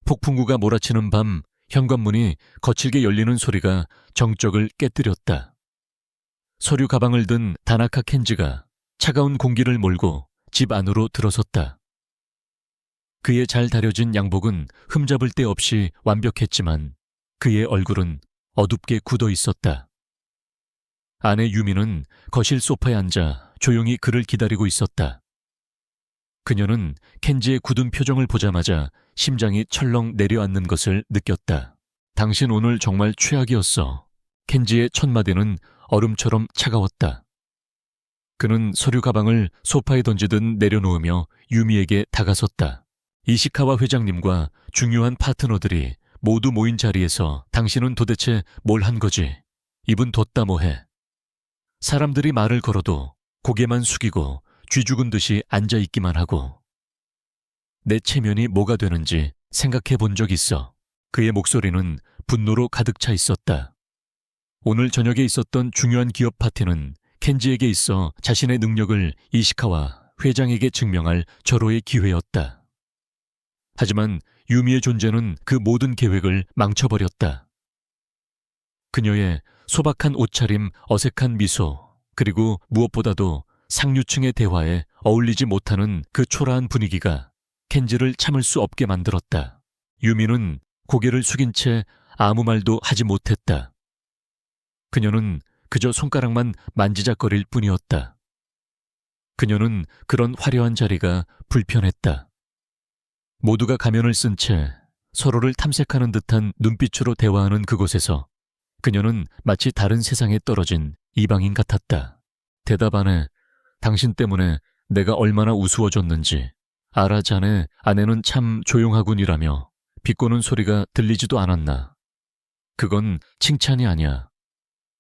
폭풍우가 몰아치는 밤 현관문이 거칠게 열리는 소리가 정적을 깨뜨렸다. 서류 가방을 든 다나카 켄지가 차가운 공기를 몰고 집 안으로 들어섰다. 그의 잘 다려진 양복은 흠잡을 데 없이 완벽했지만 그의 얼굴은 어둡게 굳어 있었다. 아내 유미는 거실 소파에 앉아 조용히 그를 기다리고 있었다. 그녀는 켄지의 굳은 표정을 보자마자 심장이 철렁 내려앉는 것을 느꼈다. 당신 오늘 정말 최악이었어. 켄지의 첫 마디는 얼음처럼 차가웠다. 그는 서류 가방을 소파에 던지듯 내려놓으며 유미에게 다가섰다. 이시카와 회장님과 중요한 파트너들이 모두 모인 자리에서 당신은 도대체 뭘 한 거지? 입은 뒀다 뭐해? 사람들이 말을 걸어도 고개만 숙이고 쥐 죽은 듯이 앉아있기만 하고. 내 체면이 뭐가 되는지 생각해 본 적 있어. 그의 목소리는 분노로 가득 차 있었다. 오늘 저녁에 있었던 중요한 기업 파티는 켄지에게 있어 자신의 능력을 이시카와 회장에게 증명할 절호의 기회였다. 하지만 유미의 존재는 그 모든 계획을 망쳐버렸다. 그녀의 소박한 옷차림, 어색한 미소, 그리고 무엇보다도 상류층의 대화에 어울리지 못하는 그 초라한 분위기가 켄지를 참을 수 없게 만들었다. 유미는 고개를 숙인 채 아무 말도 하지 못했다. 그녀는 그저 손가락만 만지작거릴 뿐이었다. 그녀는 그런 화려한 자리가 불편했다. 모두가 가면을 쓴 채 서로를 탐색하는 듯한 눈빛으로 대화하는 그곳에서 그녀는 마치 다른 세상에 떨어진 이방인 같았다. 대답 안 해. 당신 때문에 내가 얼마나 우스워졌는지. 알아 자네 아내는 참 조용하군이라며 비꼬는 소리가 들리지도 않았나. 그건 칭찬이 아니야.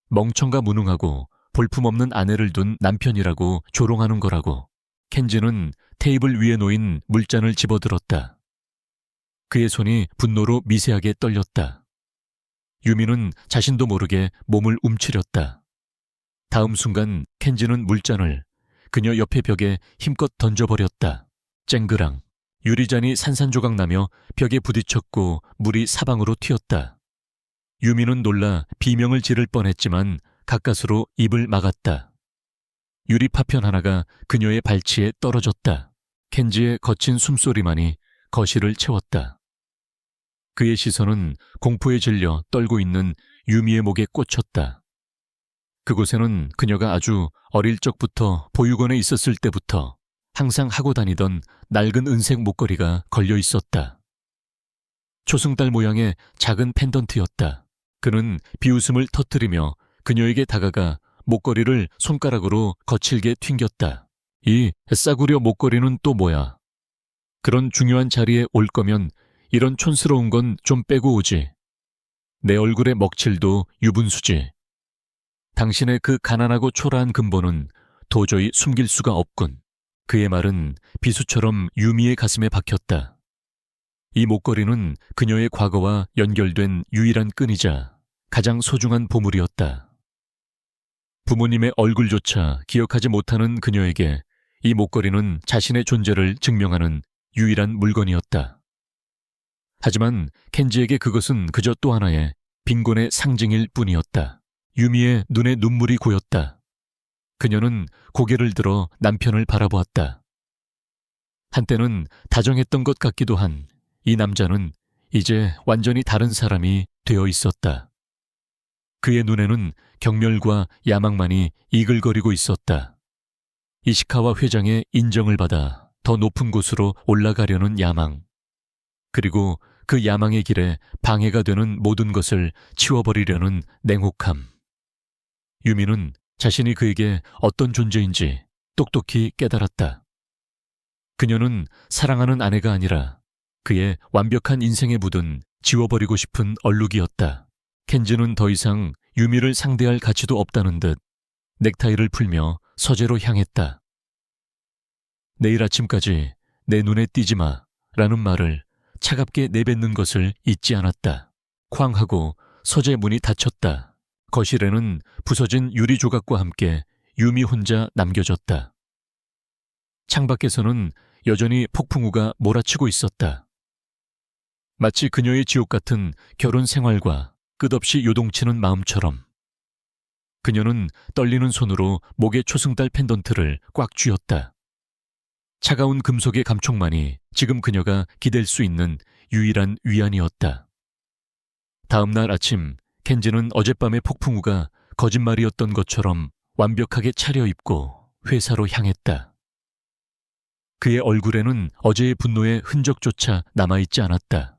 멍청과 무능하고 볼품없는 아내를 둔 남편이라고 조롱하는 거라고. 켄지는 테이블 위에 놓인 물잔을 집어들었다. 그의 손이 분노로 미세하게 떨렸다. 유미는 자신도 모르게 몸을 움츠렸다. 다음 순간 켄지는 물잔을 그녀 옆에 벽에 힘껏 던져버렸다. 쨍그랑. 유리잔이 산산조각 나며 벽에 부딪혔고 물이 사방으로 튀었다. 유미는 놀라 비명을 지를 뻔했지만 가까스로 입을 막았다. 유리 파편 하나가 그녀의 발치에 떨어졌다. 켄지의 거친 숨소리만이 거실을 채웠다. 그의 시선은 공포에 질려 떨고 있는 유미의 목에 꽂혔다. 그곳에는 그녀가 아주 어릴 적부터 보육원에 있었을 때부터 항상 하고 다니던 낡은 은색 목걸이가 걸려 있었다. 초승달 모양의 작은 펜던트였다. 그는 비웃음을 터뜨리며 그녀에게 다가가 목걸이를 손가락으로 거칠게 튕겼다. 이 싸구려 목걸이는 또 뭐야? 그런 중요한 자리에 올 거면 이런 촌스러운 건 좀 빼고 오지. 내 얼굴의 먹칠도 유분수지. 당신의 그 가난하고 초라한 근본은 도저히 숨길 수가 없군. 그의 말은 비수처럼 유미의 가슴에 박혔다. 이 목걸이는 그녀의 과거와 연결된 유일한 끈이자 가장 소중한 보물이었다. 부모님의 얼굴조차 기억하지 못하는 그녀에게 이 목걸이는 자신의 존재를 증명하는 유일한 물건이었다. 하지만 켄지에게 그것은 그저 또 하나의 빈곤의 상징일 뿐이었다. 유미의 눈에 눈물이 고였다. 그녀는 고개를 들어 남편을 바라보았다. 한때는 다정했던 것 같기도 한 이 남자는 이제 완전히 다른 사람이 되어 있었다. 그의 눈에는 경멸과 야망만이 이글거리고 있었다. 이시카와 회장의 인정을 받아 더 높은 곳으로 올라가려는 야망. 그리고 그 야망의 길에 방해가 되는 모든 것을 치워버리려는 냉혹함. 유미는 자신이 그에게 어떤 존재인지 똑똑히 깨달았다. 그녀는 사랑하는 아내가 아니라 그의 완벽한 인생에 묻은 지워버리고 싶은 얼룩이었다. 켄지는 더 이상 유미를 상대할 가치도 없다는 듯 넥타이를 풀며 서재로 향했다. 내일 아침까지 내 눈에 띄지 마 라는 말을 차갑게 내뱉는 것을 잊지 않았다. 쾅 하고 서재 문이 닫혔다. 거실에는 부서진 유리 조각과 함께 유미 혼자 남겨졌다. 창밖에서는 여전히 폭풍우가 몰아치고 있었다. 마치 그녀의 지옥 같은 결혼 생활과 끝없이 요동치는 마음처럼. 그녀는 떨리는 손으로 목의 초승달 펜던트를 꽉 쥐었다. 차가운 금속의 감촉만이 지금 그녀가 기댈 수 있는 유일한 위안이었다. 다음 날 아침, 켄지는 어젯밤의 폭풍우가 거짓말이었던 것처럼 완벽하게 차려입고 회사로 향했다. 그의 얼굴에는 어제의 분노의 흔적조차 남아있지 않았다.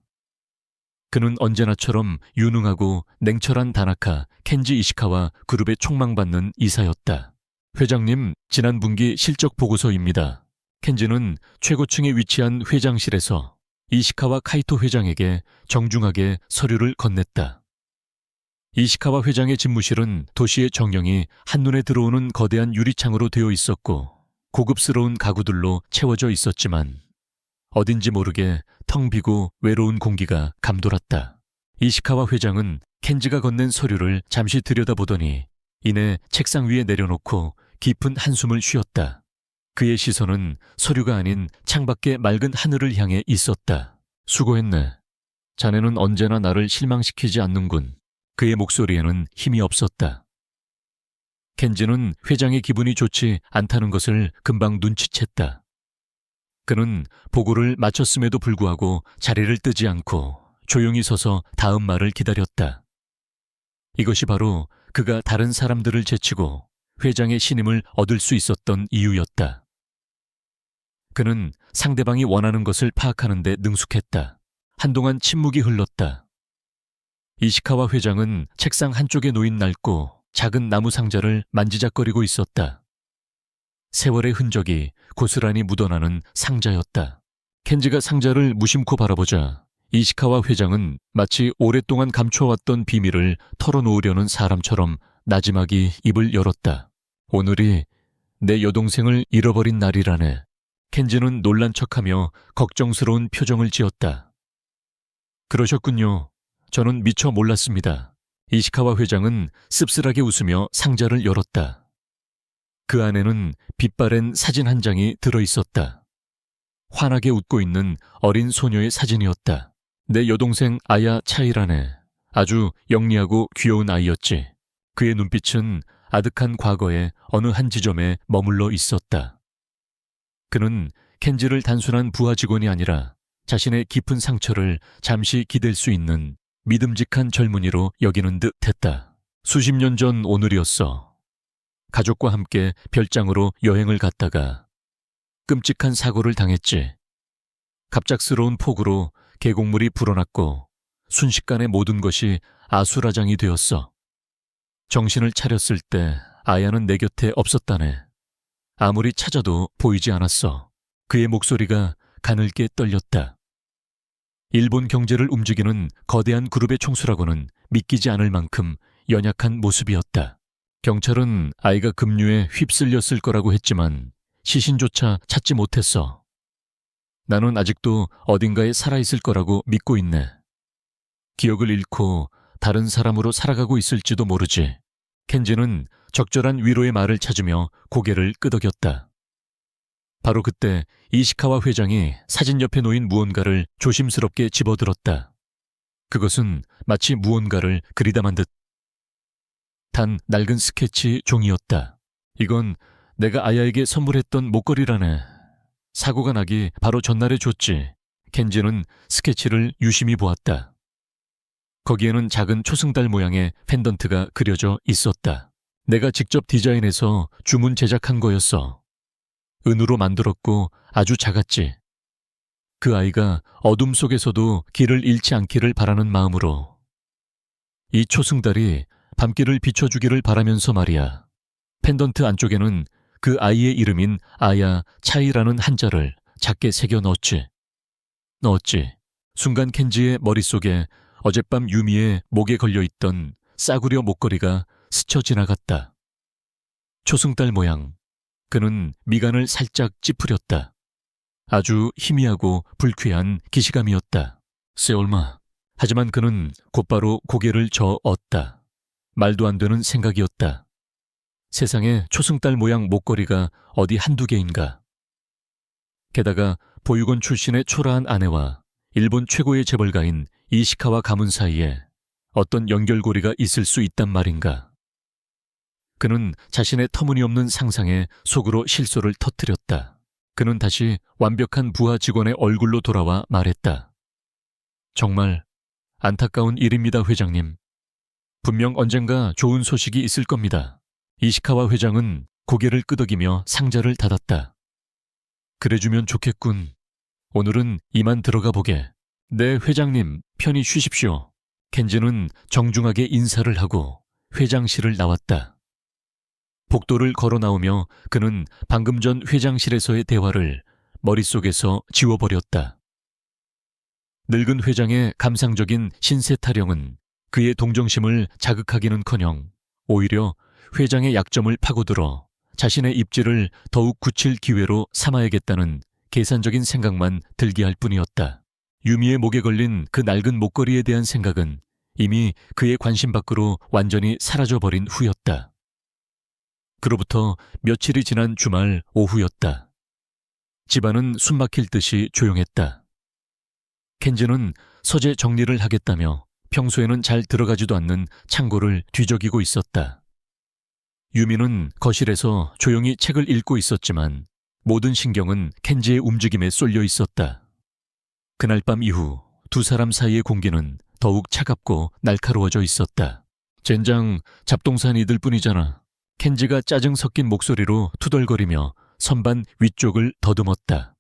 그는 언제나처럼 유능하고 냉철한 다나카 켄지 이시카와 그룹에 촉망받는 이사였다. 회장님, 지난 분기 실적 보고서입니다. 켄지는 최고층에 위치한 회장실에서 이시카와 카이토 회장에게 정중하게 서류를 건넸다. 이시카와 회장의 집무실은 도시의 정령이 한눈에 들어오는 거대한 유리창으로 되어 있었고 고급스러운 가구들로 채워져 있었지만 어딘지 모르게 텅 비고 외로운 공기가 감돌았다. 이시카와 회장은 켄지가 건넨 서류를 잠시 들여다보더니 이내 책상 위에 내려놓고 깊은 한숨을 쉬었다. 그의 시선은 서류가 아닌 창밖의 맑은 하늘을 향해 있었다. 수고했네. 자네는 언제나 나를 실망시키지 않는군. 그의 목소리에는 힘이 없었다. 켄지는 회장의 기분이 좋지 않다는 것을 금방 눈치챘다. 그는 보고를 마쳤음에도 불구하고 자리를 뜨지 않고 조용히 서서 다음 말을 기다렸다. 이것이 바로 그가 다른 사람들을 제치고 회장의 신임을 얻을 수 있었던 이유였다. 그는 상대방이 원하는 것을 파악하는 데 능숙했다. 한동안 침묵이 흘렀다. 이시카와 회장은 책상 한쪽에 놓인 낡고 작은 나무 상자를 만지작거리고 있었다. 세월의 흔적이 고스란히 묻어나는 상자였다. 켄지가 상자를 무심코 바라보자 이시카와 회장은 마치 오랫동안 감춰왔던 비밀을 털어놓으려는 사람처럼 나지막이 입을 열었다. 오늘이 내 여동생을 잃어버린 날이라네. 켄지는 놀란 척하며 걱정스러운 표정을 지었다. 그러셨군요. 저는 미처 몰랐습니다. 이시카와 회장은 씁쓸하게 웃으며 상자를 열었다. 그 안에는 빛바랜 사진 한 장이 들어있었다. 환하게 웃고 있는 어린 소녀의 사진이었다. 내 여동생 아야 차이라네. 아주 영리하고 귀여운 아이였지. 그의 눈빛은 아득한 과거의 어느 한 지점에 머물러 있었다. 그는 켄지를 단순한 부하 직원이 아니라 자신의 깊은 상처를 잠시 기댈 수 있는 믿음직한 젊은이로 여기는 듯 했다. 수십 년 전 오늘이었어. 가족과 함께 별장으로 여행을 갔다가 끔찍한 사고를 당했지. 갑작스러운 폭우로 계곡물이 불어났고 순식간에 모든 것이 아수라장이 되었어. 정신을 차렸을 때 아야는 내 곁에 없었다네. 아무리 찾아도 보이지 않았어. 그의 목소리가 가늘게 떨렸다. 일본 경제를 움직이는 거대한 그룹의 총수라고는 믿기지 않을 만큼 연약한 모습이었다. 경찰은 아이가 급류에 휩쓸렸을 거라고 했지만 시신조차 찾지 못했어. 나는 아직도 어딘가에 살아있을 거라고 믿고 있네. 기억을 잃고 다른 사람으로 살아가고 있을지도 모르지. 켄지는 적절한 위로의 말을 찾으며 고개를 끄덕였다. 바로 그때 이시카와 회장이 사진 옆에 놓인 무언가를 조심스럽게 집어들었다. 그것은 마치 무언가를 그리다만 듯 단 낡은 스케치 종이었다. 이건 내가 아야에게 선물했던 목걸이라네. 사고가 나기 바로 전날에 줬지. 켄지는 스케치를 유심히 보았다. 거기에는 작은 초승달 모양의 펜던트가 그려져 있었다. 내가 직접 디자인해서 주문 제작한 거였어. 은으로 만들었고 아주 작았지. 그 아이가 어둠 속에서도 길을 잃지 않기를 바라는 마음으로. 이 초승달이 밤길을 비춰주기를 바라면서 말이야. 펜던트 안쪽에는 그 아이의 이름인 아야 차이라는 한자를 작게 새겨 넣었지. 순간 켄지의 머릿속에 어젯밤 유미의 목에 걸려있던 싸구려 목걸이가 스쳐 지나갔다. 초승달 모양. 그는 미간을 살짝 찌푸렸다. 아주 희미하고 불쾌한 기시감이었다. 세올마. 하지만 그는 곧바로 고개를 저었다. 말도 안 되는 생각이었다. 세상에 초승달 모양 목걸이가 어디 한두 개인가. 게다가 보육원 출신의 초라한 아내와 일본 최고의 재벌가인 이시카와 가문 사이에 어떤 연결고리가 있을 수 있단 말인가. 그는 자신의 터무니없는 상상에 속으로 실소를 터뜨렸다. 그는 다시 완벽한 부하 직원의 얼굴로 돌아와 말했다. 정말 안타까운 일입니다, 회장님. 분명 언젠가 좋은 소식이 있을 겁니다. 이시카와 회장은 고개를 끄덕이며 상자를 닫았다. 그래주면 좋겠군. 오늘은 이만 들어가 보게. 네, 회장님, 편히 쉬십시오. 켄지는 정중하게 인사를 하고 회장실을 나왔다. 복도를 걸어 나오며 그는 방금 전 회장실에서의 대화를 머릿속에서 지워버렸다. 늙은 회장의 감상적인 신세 타령은 그의 동정심을 자극하기는커녕 오히려 회장의 약점을 파고들어 자신의 입지를 더욱 굳힐 기회로 삼아야겠다는 계산적인 생각만 들게 할 뿐이었다. 유미의 목에 걸린 그 낡은 목걸이에 대한 생각은 이미 그의 관심 밖으로 완전히 사라져버린 후였다. 그로부터 며칠이 지난 주말 오후였다. 집안은 숨막힐 듯이 조용했다. 켄지는 서재 정리를 하겠다며 평소에는 잘 들어가지도 않는 창고를 뒤적이고 있었다. 유미는 거실에서 조용히 책을 읽고 있었지만 모든 신경은 켄지의 움직임에 쏠려 있었다. 그날 밤 이후 두 사람 사이의 공기는 더욱 차갑고 날카로워져 있었다. 젠장 잡동사니들 뿐이잖아. 켄지가 짜증 섞인 목소리로 투덜거리며 선반 위쪽을 더듬었다.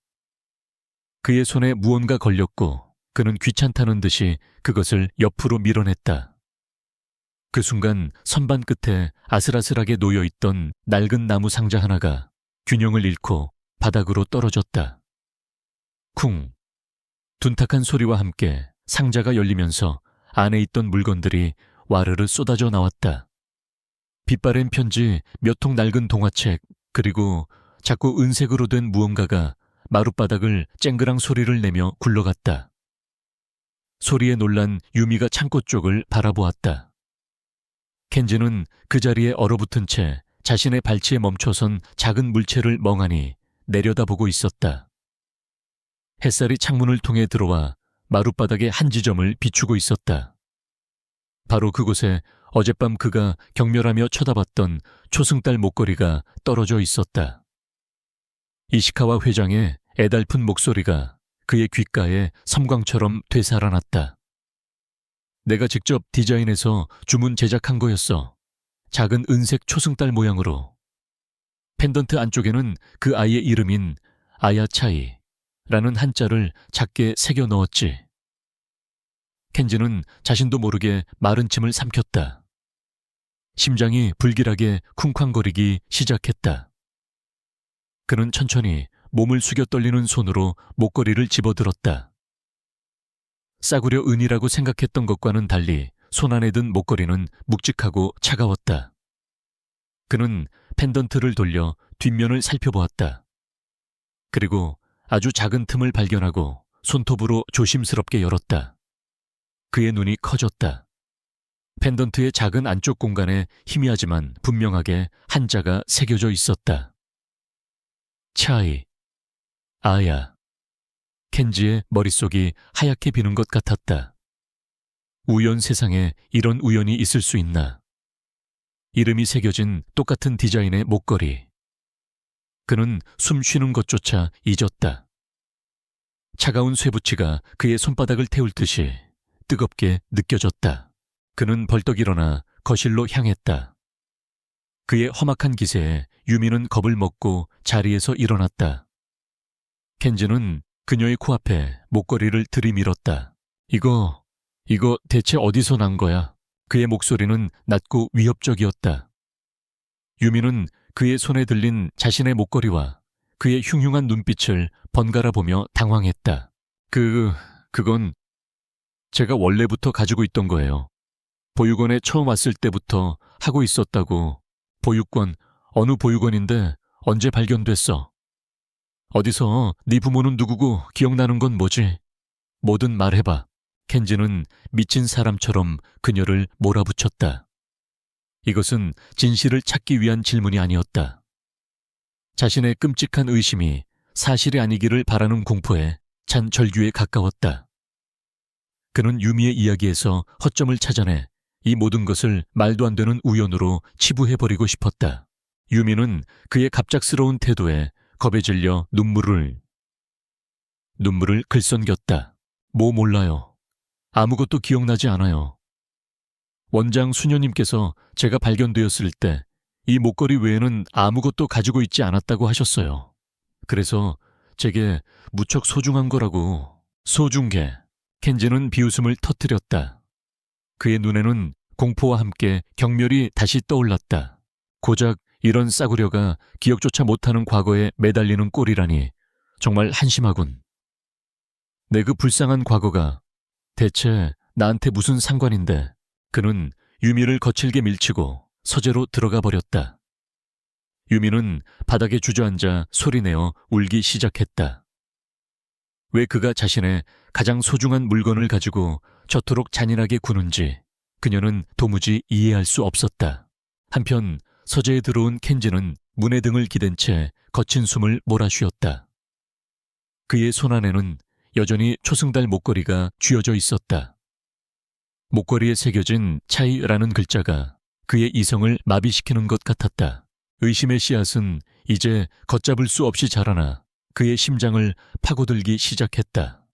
그의 손에 무언가 걸렸고 그는 귀찮다는 듯이 그것을 옆으로 밀어냈다. 그 순간 선반 끝에 아슬아슬하게 놓여있던 낡은 나무 상자 하나가 균형을 잃고 바닥으로 떨어졌다. 쿵! 둔탁한 소리와 함께 상자가 열리면서 안에 있던 물건들이 와르르 쏟아져 나왔다. 빛바랜 편지, 몇 통 낡은 동화책, 그리고 자꾸 은색으로 된 무언가가 마룻바닥을 쨍그랑 소리를 내며 굴러갔다. 소리에 놀란 유미가 창고 쪽을 바라보았다. 켄지는 그 자리에 얼어붙은 채 자신의 발치에 멈춰선 작은 물체를 멍하니 내려다보고 있었다. 햇살이 창문을 통해 들어와 마룻바닥의 한 지점을 비추고 있었다. 바로 그곳에 어젯밤 그가 경멸하며 쳐다봤던 초승달 목걸이가 떨어져 있었다. 이시카와 회장의 애달픈 목소리가 그의 귓가에 섬광처럼 되살아났다. 내가 직접 디자인해서 주문 제작한 거였어. 작은 은색 초승달 모양으로. 펜던트 안쪽에는 그 아이의 이름인 아야차이라는 한자를 작게 새겨 넣었지. 켄지는 자신도 모르게 마른 침을 삼켰다. 심장이 불길하게 쿵쾅거리기 시작했다. 그는 천천히 몸을 숙여 떨리는 손으로 목걸이를 집어들었다. 싸구려 은이라고 생각했던 것과는 달리 손안에 든 목걸이는 묵직하고 차가웠다. 그는 펜던트를 돌려 뒷면을 살펴보았다. 그리고 아주 작은 틈을 발견하고 손톱으로 조심스럽게 열었다. 그의 눈이 커졌다. 펜던트의 작은 안쪽 공간에 희미하지만 분명하게 한자가 새겨져 있었다. 차이, 아야. 켄지의 머릿속이 하얗게 비는 것 같았다. 우연 세상에 이런 우연이 있을 수 있나. 이름이 새겨진 똑같은 디자인의 목걸이. 그는 숨 쉬는 것조차 잊었다. 차가운 쇠붙이가 그의 손바닥을 태울 듯이 뜨겁게 느껴졌다. 그는 벌떡 일어나 거실로 향했다. 그의 험악한 기세에 유미는 겁을 먹고 자리에서 일어났다. 켄지는 그녀의 코앞에 목걸이를 들이밀었다. 이거 대체 어디서 난 거야? 그의 목소리는 낮고 위협적이었다. 유미는 그의 손에 들린 자신의 목걸이와 그의 흉흉한 눈빛을 번갈아 보며 당황했다. 그건 제가 원래부터 가지고 있던 거예요. 보육원에 처음 왔을 때부터 하고 있었다고. 보육원, 어느 보육원인데 언제 발견됐어? 어디서 네 부모는 누구고 기억나는 건 뭐지? 뭐든 말해봐. 켄지는 미친 사람처럼 그녀를 몰아붙였다. 이것은 진실을 찾기 위한 질문이 아니었다. 자신의 끔찍한 의심이 사실이 아니기를 바라는 공포에 찬 절규에 가까웠다. 그는 유미의 이야기에서 허점을 찾아내 이 모든 것을 말도 안 되는 우연으로 치부해버리고 싶었다. 유미는 그의 갑작스러운 태도에 겁에 질려 눈물을 글썽겼다. 뭐 몰라요. 아무것도 기억나지 않아요. 원장 수녀님께서 제가 발견되었을 때 이 목걸이 외에는 아무것도 가지고 있지 않았다고 하셨어요. 그래서 제게 무척 소중한 거라고. 소중게. 켄지는 비웃음을 터뜨렸다. 그의 눈에는 공포와 함께 경멸이 다시 떠올랐다. 고작 이런 싸구려가 기억조차 못하는 과거에 매달리는 꼴이라니 정말 한심하군. 내 그 불쌍한 과거가 대체 나한테 무슨 상관인데. 그는 유미를 거칠게 밀치고 서재로 들어가 버렸다. 유미는 바닥에 주저앉아 소리내어 울기 시작했다. 왜 그가 자신의 가장 소중한 물건을 가지고 저토록 잔인하게 구는지 그녀는 도무지 이해할 수 없었다. 한편 서재에 들어온 켄지는 문의 등을 기댄 채 거친 숨을 몰아쉬었다. 그의 손 안에는 여전히 초승달 목걸이가 쥐어져 있었다. 목걸이에 새겨진 차이라는 글자가 그의 이성을 마비시키는 것 같았다. 의심의 씨앗은 이제 걷잡을 수 없이 자라나 그의 심장을 파고들기 시작했다.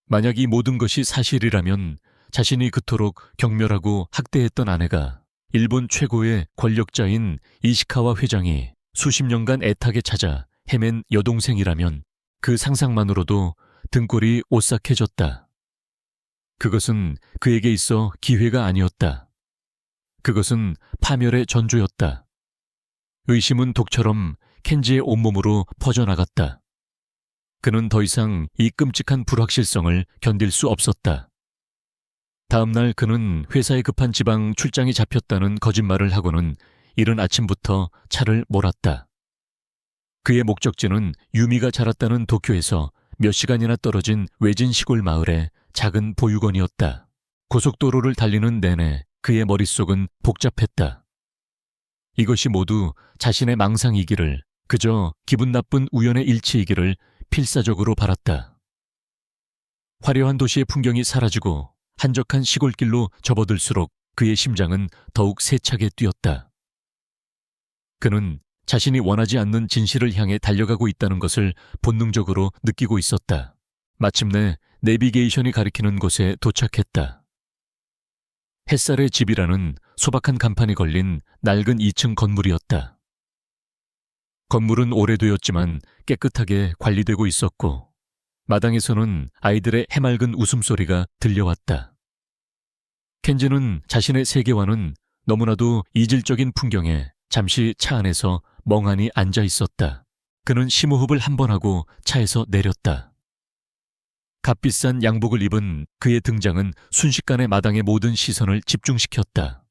만약 이 모든 것이 사실이라면 자신이 그토록 경멸하고 학대했던 아내가 일본 최고의 권력자인 이시카와 회장이 수십 년간 애타게 찾아 헤맨 여동생이라면 그 상상만으로도 등골이 오싹해졌다. 그것은 그에게 있어 기회가 아니었다. 그것은 파멸의 전조였다. 의심은 독처럼 켄지의 온몸으로 퍼져나갔다. 그는 더 이상 이 끔찍한 불확실성을 견딜 수 없었다. 다음 날 그는 회사에 급한 지방 출장이 잡혔다는 거짓말을 하고는 이른 아침부터 차를 몰았다. 그의 목적지는 유미가 자랐다는 도쿄에서 몇 시간이나 떨어진 외진 시골 마을의 작은 보육원이었다. 고속도로를 달리는 내내 그의 머릿속은 복잡했다. 이것이 모두 자신의 망상이기를, 그저 기분 나쁜 우연의 일치이기를 필사적으로 바랐다. 화려한 도시의 풍경이 사라지고 한적한 시골길로 접어들수록 그의 심장은 더욱 세차게 뛰었다. 그는 자신이 원하지 않는 진실을 향해 달려가고 있다는 것을 본능적으로 느끼고 있었다. 마침내 내비게이션이 가리키는 곳에 도착했다. 햇살의 집이라는 소박한 간판이 걸린 낡은 2층 건물이었다. 건물은 오래되었지만 깨끗하게 관리되고 있었고 마당에서는 아이들의 해맑은 웃음소리가 들려왔다. 켄지는 자신의 세계와는 너무나도 이질적인 풍경에 잠시 차 안에서 멍하니 앉아 있었다. 그는 심호흡을 한 번 하고 차에서 내렸다. 값비싼 양복을 입은 그의 등장은 순식간에 마당의 모든 시선을 집중시켰다.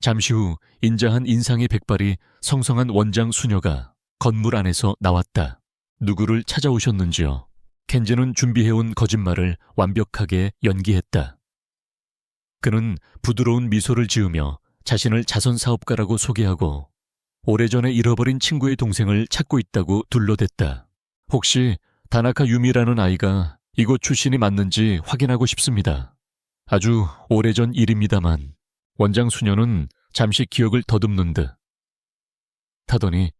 잠시 후 인자한 인상의 백발이 성성한 원장 수녀가 건물 안에서 나왔다. 누구를 찾아오셨는지요? 켄지는 준비해온 거짓말을 완벽하게 연기했다. 그는 부드러운 미소를 지으며 자신을 자선사업가라고 소개하고 오래전에 잃어버린 친구의 동생을 찾고 있다고 둘러댔다. 혹시 다나카 유미라는 아이가 이곳 출신이 맞는지 확인하고 싶습니다. 아주 오래전 일입니다만. 원장 수녀는 잠시 기억을 더듬는 듯 타더니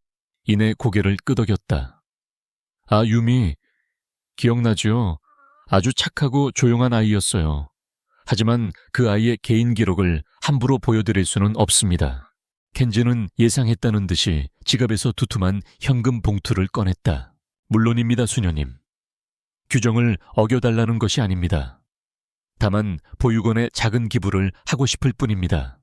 이내 고개를 끄덕였다. 아, 유미, 기억나지요? 아주 착하고 조용한 아이였어요. 하지만 그 아이의 개인 기록을 함부로 보여드릴 수는 없습니다. 켄지는 예상했다는 듯이 지갑에서 두툼한 현금 봉투를 꺼냈다. 물론입니다, 수녀님. 규정을 어겨달라는 것이 아닙니다. 다만 보육원에 작은 기부를 하고 싶을 뿐입니다.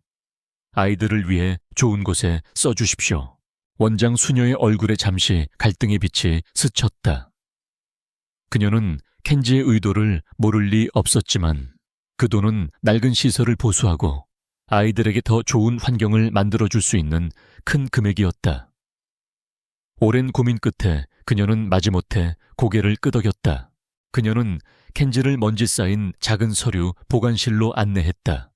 아이들을 위해 좋은 곳에 써주십시오. 원장 수녀의 얼굴에 잠시 갈등의 빛이 스쳤다. 그녀는 켄지의 의도를 모를 리 없었지만 그 돈은 낡은 시설을 보수하고 아이들에게 더 좋은 환경을 만들어줄 수 있는 큰 금액이었다. 오랜 고민 끝에 그녀는 마지못해 고개를 끄덕였다. 그녀는 켄지를 먼지 쌓인 작은 서류 보관실로 안내했다.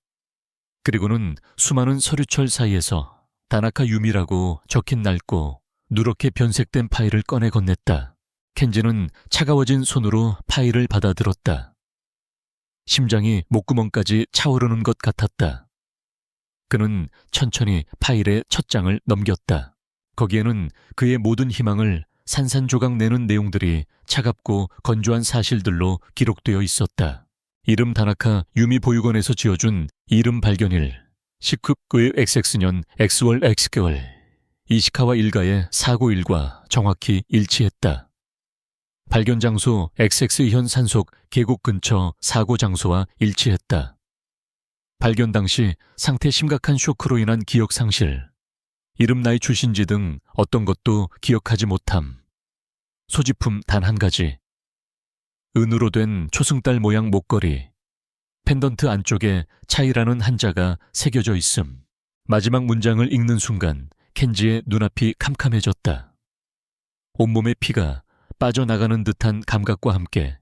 그리고는 수많은 서류철 사이에서 다나카 유미라고 적힌 낡고 누렇게 변색된 파일을 꺼내 건넸다. 켄지는 차가워진 손으로 파일을 받아들었다. 심장이 목구멍까지 차오르는 것 같았다. 그는 천천히 파일의 첫 장을 넘겼다. 거기에는 그의 모든 희망을 산산조각 내는 내용들이 차갑고 건조한 사실들로 기록되어 있었다. 이름 다나카 유미 보육원에서 지어준 이름 발견일, 19의 XX년 X월 X개월, 이시카와 일가의 사고일과 정확히 일치했다. 발견 장소 XX현 산속 계곡 근처 사고 장소와 일치했다. 발견 당시 상태 심각한 쇼크로 인한 기억 상실, 이름, 나이, 출신지 등 어떤 것도 기억하지 못함. 소지품 단 한 가지. 은으로 된 초승달 모양 목걸이. 펜던트 안쪽에 차이라는 한자가 새겨져 있음. 마지막 문장을 읽는 순간 켄지의 눈앞이 캄캄해졌다. 온몸의 피가 빠져나가는 듯한 감각과 함께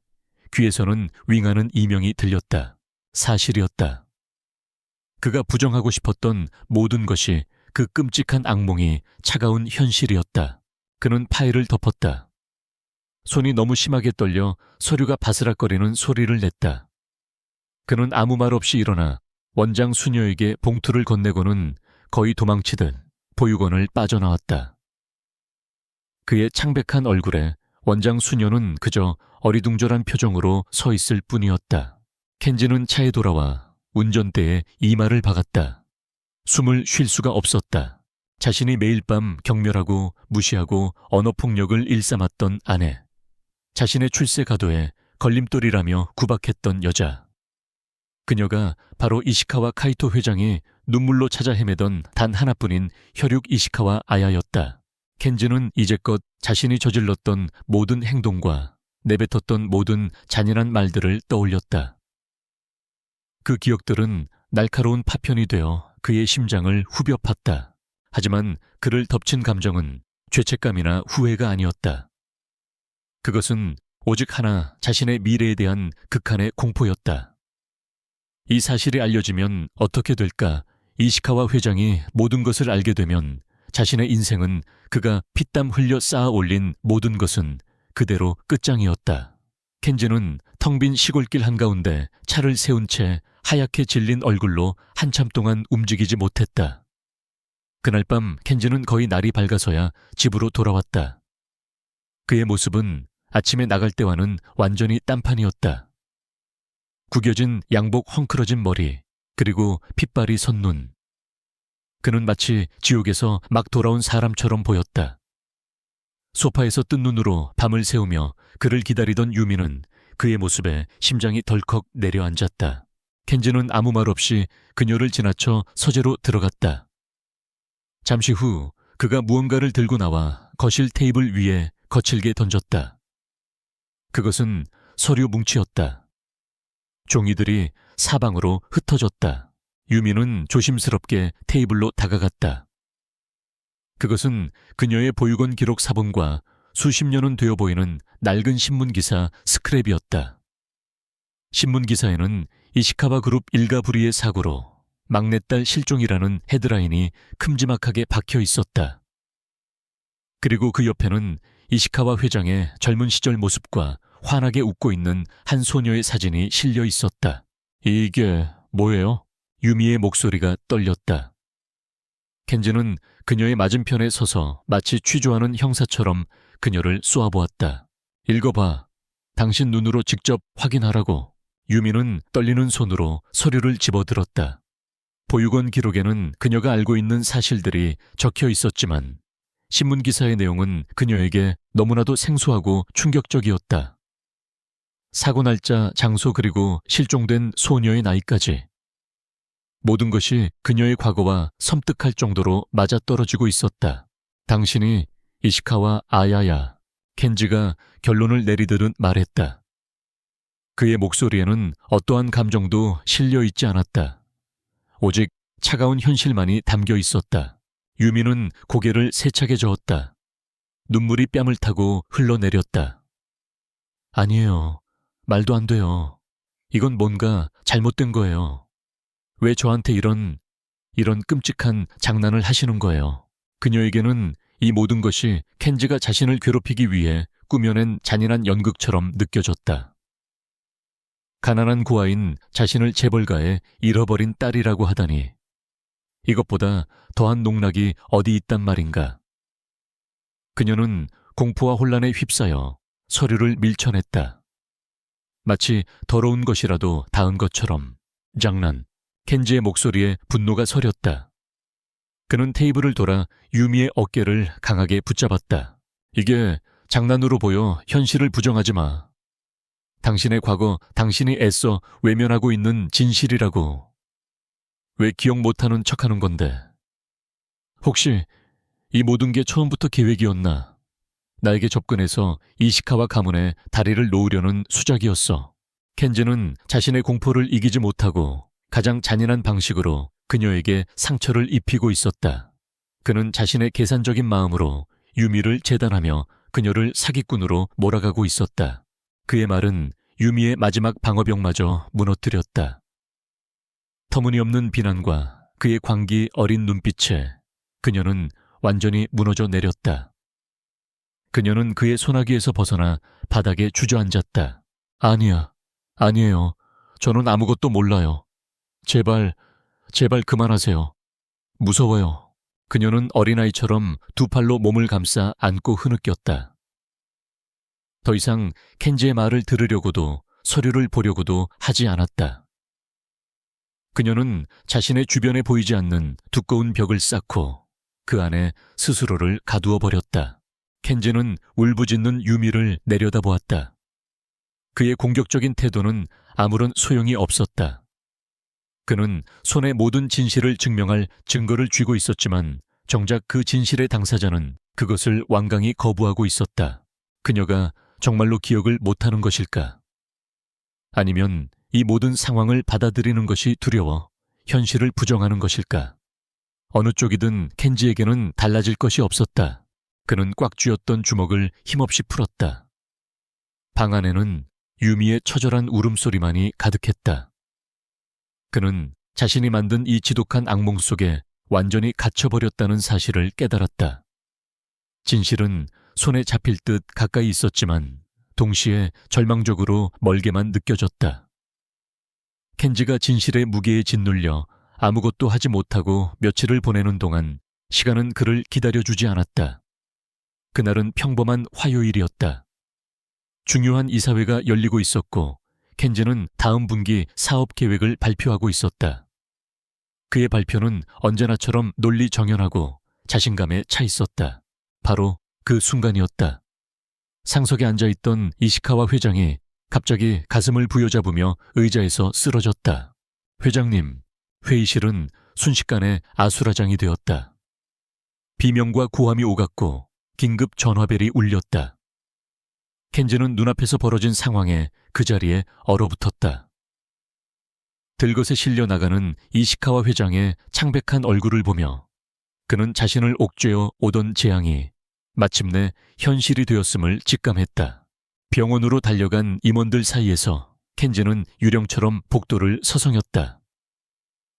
귀에서는 윙하는 이명이 들렸다. 사실이었다. 그가 부정하고 싶었던 모든 것이, 그 끔찍한 악몽이 차가운 현실이었다. 그는 파일을 덮었다. 손이 너무 심하게 떨려 서류가 바스락거리는 소리를 냈다. 그는 아무 말 없이 일어나 원장 수녀에게 봉투를 건네고는 거의 도망치듯 보육원을 빠져나왔다. 그의 창백한 얼굴에 원장 수녀는 그저 어리둥절한 표정으로 서 있을 뿐이었다. 켄지는 차에 돌아와 운전대에 이마를 박았다. 숨을 쉴 수가 없었다. 자신이 매일 밤 경멸하고 무시하고 언어폭력을 일삼았던 아내, 자신의 출세 가도에 걸림돌이라며 구박했던 여자, 그녀가 바로 이시카와 카이토 회장이 눈물로 찾아 헤매던 단 하나뿐인 혈육 이시카와 아야였다. 켄지는 이제껏 자신이 저질렀던 모든 행동과 내뱉었던 모든 잔인한 말들을 떠올렸다. 그 기억들은 날카로운 파편이 되어 그의 심장을 후벼 팠다. 하지만 그를 덮친 감정은 죄책감이나 후회가 아니었다. 그것은 오직 하나, 자신의 미래에 대한 극한의 공포였다. 이 사실이 알려지면 어떻게 될까? 이시카와 회장이 모든 것을 알게 되면 자신의 인생은, 그가 피땀 흘려 쌓아 올린 모든 것은 그대로 끝장이었다. 켄지는 텅 빈 시골길 한가운데 차를 세운 채 하얗게 질린 얼굴로 한참 동안 움직이지 못했다. 그날 밤 켄지는 거의 날이 밝아서야 집으로 돌아왔다. 그의 모습은 아침에 나갈 때와는 완전히 딴판이었다. 구겨진 양복 헝클어진 머리, 그리고 핏발이 선 눈. 그는 마치 지옥에서 막 돌아온 사람처럼 보였다. 소파에서 뜬 눈으로 밤을 새우며 그를 기다리던 유미는 그의 모습에 심장이 덜컥 내려앉았다. 켄지는 아무 말 없이 그녀를 지나쳐 서재로 들어갔다. 잠시 후 그가 무언가를 들고 나와 거실 테이블 위에 거칠게 던졌다. 그것은 서류 뭉치였다. 종이들이 사방으로 흩어졌다. 유미는 조심스럽게 테이블로 다가갔다. 그것은 그녀의 보육원 기록 사본과 수십 년은 되어 보이는 낡은 신문기사 스크랩이었다. 신문기사에는 이시카와 그룹 일가 불의의 사고로 막내딸 실종이라는 헤드라인이 큼지막하게 박혀 있었다. 그리고 그 옆에는 이시카와 회장의 젊은 시절 모습과 환하게 웃고 있는 한 소녀의 사진이 실려 있었다. 이게 뭐예요? 유미의 목소리가 떨렸다. 켄지는 그녀의 맞은편에 서서 마치 취조하는 형사처럼 그녀를 쏘아보았다. 읽어봐. 당신 눈으로 직접 확인하라고. 유미는 떨리는 손으로 서류를 집어들었다. 보육원 기록에는 그녀가 알고 있는 사실들이 적혀 있었지만 신문기사의 내용은 그녀에게 너무나도 생소하고 충격적이었다. 사고 날짜, 장소, 그리고 실종된 소녀의 나이까지. 모든 것이 그녀의 과거와 섬뜩할 정도로 맞아떨어지고 있었다. 당신이 이시카와 아야야, 켄지가 결론을 내리듯 말했다. 그의 목소리에는 어떠한 감정도 실려 있지 않았다. 오직 차가운 현실만이 담겨 있었다. 유미는 고개를 세차게 저었다. 눈물이 뺨을 타고 흘러내렸다. 아니에요. 말도 안 돼요. 이건 뭔가 잘못된 거예요. 왜 저한테 이런 끔찍한 장난을 하시는 거예요? 그녀에게는 이 모든 것이 켄지가 자신을 괴롭히기 위해 꾸며낸 잔인한 연극처럼 느껴졌다. 가난한 고아인 자신을 재벌가에 잃어버린 딸이라고 하다니 이것보다 더한 농락이 어디 있단 말인가. 그녀는 공포와 혼란에 휩싸여 서류를 밀쳐냈다. 마치 더러운 것이라도 닿은 것처럼. 장난. 켄지의 목소리에 분노가 서렸다. 그는 테이블을 돌아 유미의 어깨를 강하게 붙잡았다. 이게 장난으로 보여 현실을 부정하지 마. 당신의 과거, 당신이 애써 외면하고 있는 진실이라고. 왜 기억 못하는 척하는 건데? 혹시 이 모든 게 처음부터 계획이었나? 나에게 접근해서 이시카와 가문에 다리를 놓으려는 수작이었어. 켄지는 자신의 공포를 이기지 못하고 가장 잔인한 방식으로 그녀에게 상처를 입히고 있었다. 그는 자신의 계산적인 마음으로 유미를 재단하며 그녀를 사기꾼으로 몰아가고 있었다. 그의 말은 유미의 마지막 방어벽마저 무너뜨렸다. 터무니없는 비난과 그의 광기 어린 눈빛에 그녀는 완전히 무너져 내렸다. 그녀는 그의 소나기에서 벗어나 바닥에 주저앉았다. 아니에요. 저는 아무것도 몰라요. 제발 그만하세요. 무서워요. 그녀는 어린아이처럼 두 팔로 몸을 감싸 안고 흐느꼈다. 더 이상 켄지의 말을 들으려고도 서류를 보려고도 하지 않았다. 그녀는 자신의 주변에 보이지 않는 두꺼운 벽을 쌓고 그 안에 스스로를 가두어 버렸다. 켄지는 울부짖는 유미를 내려다보았다. 그의 공격적인 태도는 아무런 소용이 없었다. 그는 손에 모든 진실을 증명할 증거를 쥐고 있었지만 정작 그 진실의 당사자는 그것을 완강히 거부하고 있었다. 그녀가 정말로 기억을 못하는 것일까? 아니면 이 모든 상황을 받아들이는 것이 두려워 현실을 부정하는 것일까? 어느 쪽이든 켄지에게는 달라질 것이 없었다. 그는 꽉 쥐었던 주먹을 힘없이 풀었다. 방 안에는 유미의 처절한 울음소리만이 가득했다. 그는 자신이 만든 이 지독한 악몽 속에 완전히 갇혀버렸다는 사실을 깨달았다. 진실은 손에 잡힐 듯 가까이 있었지만 동시에 절망적으로 멀게만 느껴졌다. 켄지가 진실의 무게에 짓눌려 아무것도 하지 못하고 며칠을 보내는 동안 시간은 그를 기다려주지 않았다. 그날은 평범한 화요일이었다. 중요한 이사회가 열리고 있었고 켄지는 다음 분기 사업 계획을 발표하고 있었다. 그의 발표는 언제나처럼 논리정연하고 자신감에 차 있었다. 바로 그 순간이었다. 상석에 앉아있던 이시카와 회장이 갑자기 가슴을 부여잡으며 의자에서 쓰러졌다. 회장님, 회의실은 순식간에 아수라장이 되었다. 비명과 고함이 오갔고 긴급 전화벨이 울렸다. 켄지는 눈앞에서 벌어진 상황에 그 자리에 얼어붙었다. 들것에 실려 나가는 이시카와 회장의 창백한 얼굴을 보며 그는 자신을 옥죄어 오던 재앙이 마침내 현실이 되었음을 직감했다. 병원으로 달려간 임원들 사이에서 켄지는 유령처럼 복도를 서성였다.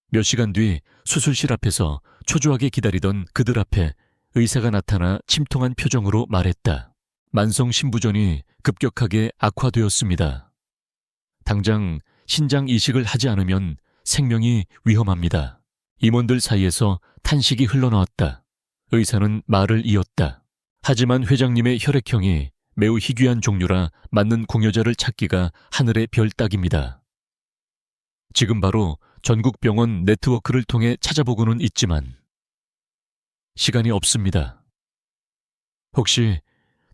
몇 시간 뒤 수술실 앞에서 초조하게 기다리던 그들 앞에 의사가 나타나 침통한 표정으로 말했다. 만성 신부전이 급격하게 악화되었습니다. 당장 신장 이식을 하지 않으면 생명이 위험합니다. 임원들 사이에서 탄식이 흘러나왔다. 의사는 말을 이었다. 하지만 회장님의 혈액형이 매우 희귀한 종류라 맞는 공여자를 찾기가 하늘의 별 따기입니다. 지금 바로 전국 병원 네트워크를 통해 찾아보고는 있지만 시간이 없습니다. 혹시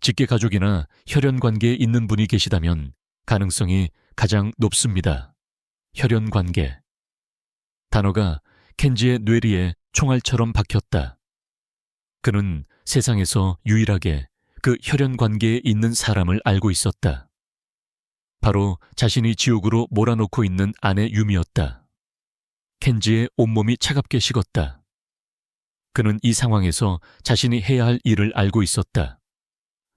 직계 가족이나 혈연 관계에 있는 분이 계시다면 가능성이 가장 높습니다. 혈연 관계. 단어가 켄지의 뇌리에 총알처럼 박혔다. 그는 세상에서 유일하게 그 혈연 관계에 있는 사람을 알고 있었다. 바로 자신이 지옥으로 몰아넣고 있는 아내 유미였다. 켄지의 온몸이 차갑게 식었다. 그는 이 상황에서 자신이 해야 할 일을 알고 있었다.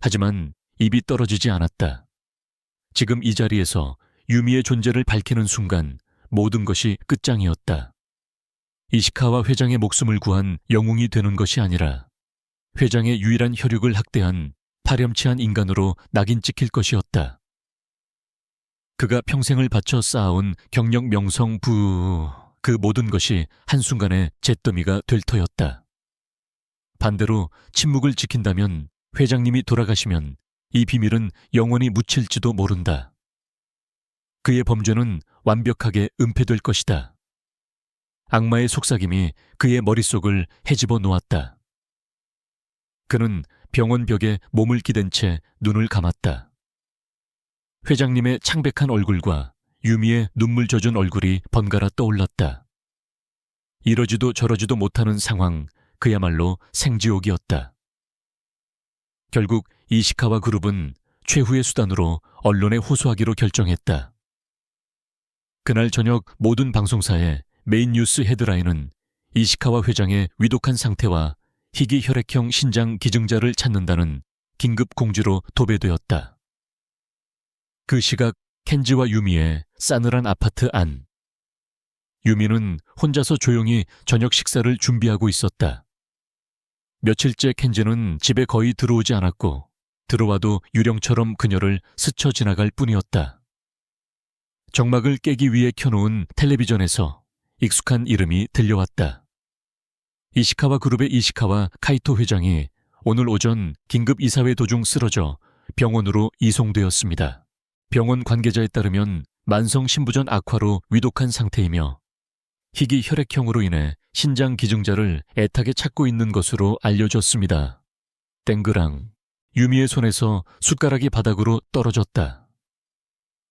하지만 입이 떨어지지 않았다. 지금 이 자리에서 유미의 존재를 밝히는 순간 모든 것이 끝장이었다. 이시카와 회장의 목숨을 구한 영웅이 되는 것이 아니라 회장의 유일한 혈육을 학대한 파렴치한 인간으로 낙인 찍힐 것이었다. 그가 평생을 바쳐 쌓아온 경력 명성 그 모든 것이 한순간에 잿더미가 될 터였다. 반대로 침묵을 지킨다면, 회장님이 돌아가시면 이 비밀은 영원히 묻힐지도 모른다. 그의 범죄는 완벽하게 은폐될 것이다. 악마의 속삭임이 그의 머릿속을 헤집어 놓았다. 그는 병원 벽에 몸을 기댄 채 눈을 감았다. 회장님의 창백한 얼굴과 유미의 눈물 젖은 얼굴이 번갈아 떠올랐다. 이러지도 저러지도 못하는 상황, 그야말로 생지옥이었다. 결국 이시카와 그룹은 최후의 수단으로 언론에 호소하기로 결정했다. 그날 저녁 모든 방송사의 메인 뉴스 헤드라인은 이시카와 회장의 위독한 상태와 희귀 혈액형 신장 기증자를 찾는다는 긴급 공지로 도배되었다. 그 시각 켄지와 유미의 싸늘한 아파트 안. 유미는 혼자서 조용히 저녁 식사를 준비하고 있었다. 며칠째 켄지는 집에 거의 들어오지 않았고, 들어와도 유령처럼 그녀를 스쳐 지나갈 뿐이었다. 정막을 깨기 위해 켜놓은 텔레비전에서 익숙한 이름이 들려왔다. 이시카와 그룹의 이시카와 카이토 회장이 오늘 오전 긴급 이사회 도중 쓰러져 병원으로 이송되었습니다. 병원 관계자에 따르면 만성 신부전 악화로 위독한 상태이며 희귀 혈액형으로 인해 신장 기증자를 애타게 찾고 있는 것으로 알려졌습니다. 땡그랑. 유미의 손에서 숟가락이 바닥으로 떨어졌다.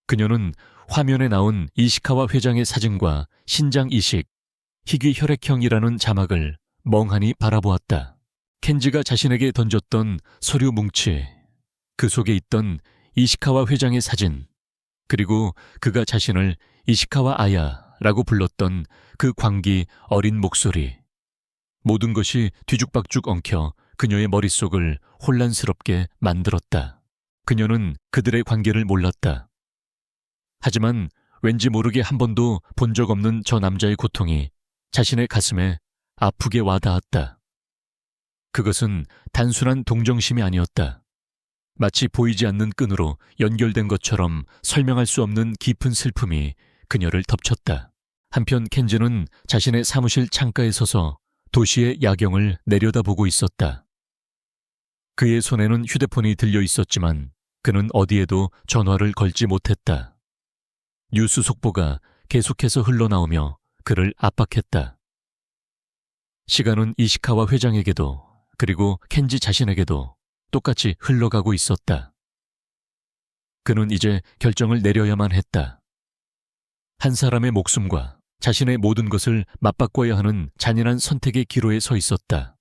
그녀는 화면에 나온 이시카와 회장의 사진과 신장 이식, 희귀 혈액형이라는 자막을 멍하니 바라보았다. 켄지가 자신에게 던졌던 서류 뭉치, 그 속에 있던 이시카와 회장의 사진, 그리고 그가 자신을 이시카와 아야라고 불렀던 그 광기 어린 목소리. 모든 것이 뒤죽박죽 엉켜 그녀의 머릿속을 혼란스럽게 만들었다. 그녀는 그들의 관계를 몰랐다. 하지만 왠지 모르게 한 번도 본 적 없는 저 남자의 고통이 자신의 가슴에 아프게 와닿았다. 그것은 단순한 동정심이 아니었다. 마치 보이지 않는 끈으로 연결된 것처럼 설명할 수 없는 깊은 슬픔이 그녀를 덮쳤다. 한편 켄지는 자신의 사무실 창가에 서서 도시의 야경을 내려다보고 있었다. 그의 손에는 휴대폰이 들려 있었지만 그는 어디에도 전화를 걸지 못했다. 뉴스 속보가 계속해서 흘러나오며 그를 압박했다. 시간은 이시카와 회장에게도, 그리고 켄지 자신에게도 똑같이 흘러가고 있었다. 그는 이제 결정을 내려야만 했다. 한 사람의 목숨과 자신의 모든 것을 맞바꿔야 하는 잔인한 선택의 기로에 서 있었다.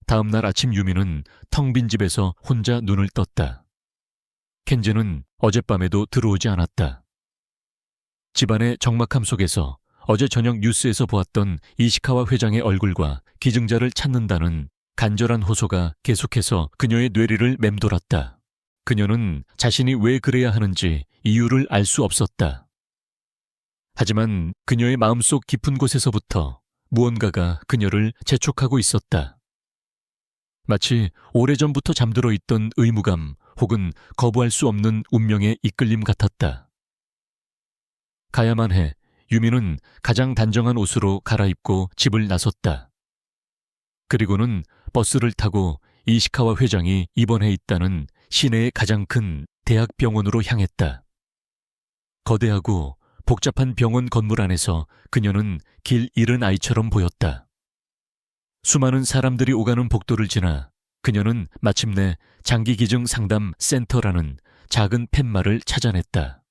다음 날 아침 유미는 텅 빈 집에서 혼자 눈을 떴다. 켄지는 어젯밤에도 들어오지 않았다. 집안의 적막함 속에서 어제 저녁 뉴스에서 보았던 이시카와 회장의 얼굴과 기증자를 찾는다는 간절한 호소가 계속해서 그녀의 뇌리를 맴돌았다. 그녀는 자신이 왜 그래야 하는지 이유를 알 수 없었다. 하지만 그녀의 마음속 깊은 곳에서부터 무언가가 그녀를 재촉하고 있었다. 마치 오래전부터 잠들어 있던 의무감 혹은 거부할 수 없는 운명의 이끌림 같았다. 가야만 해. 유미는 가장 단정한 옷으로 갈아입고 집을 나섰다. 그리고는 버스를 타고 이시카와 회장이 입원해 있다는 시내의 가장 큰 대학병원으로 향했다. 거대하고 복잡한 병원 건물 안에서 그녀는 길 잃은 아이처럼 보였다. 수많은 사람들이 오가는 복도를 지나 그녀는 마침내 장기기증 상담 센터라는 작은 팻말을 찾아냈다.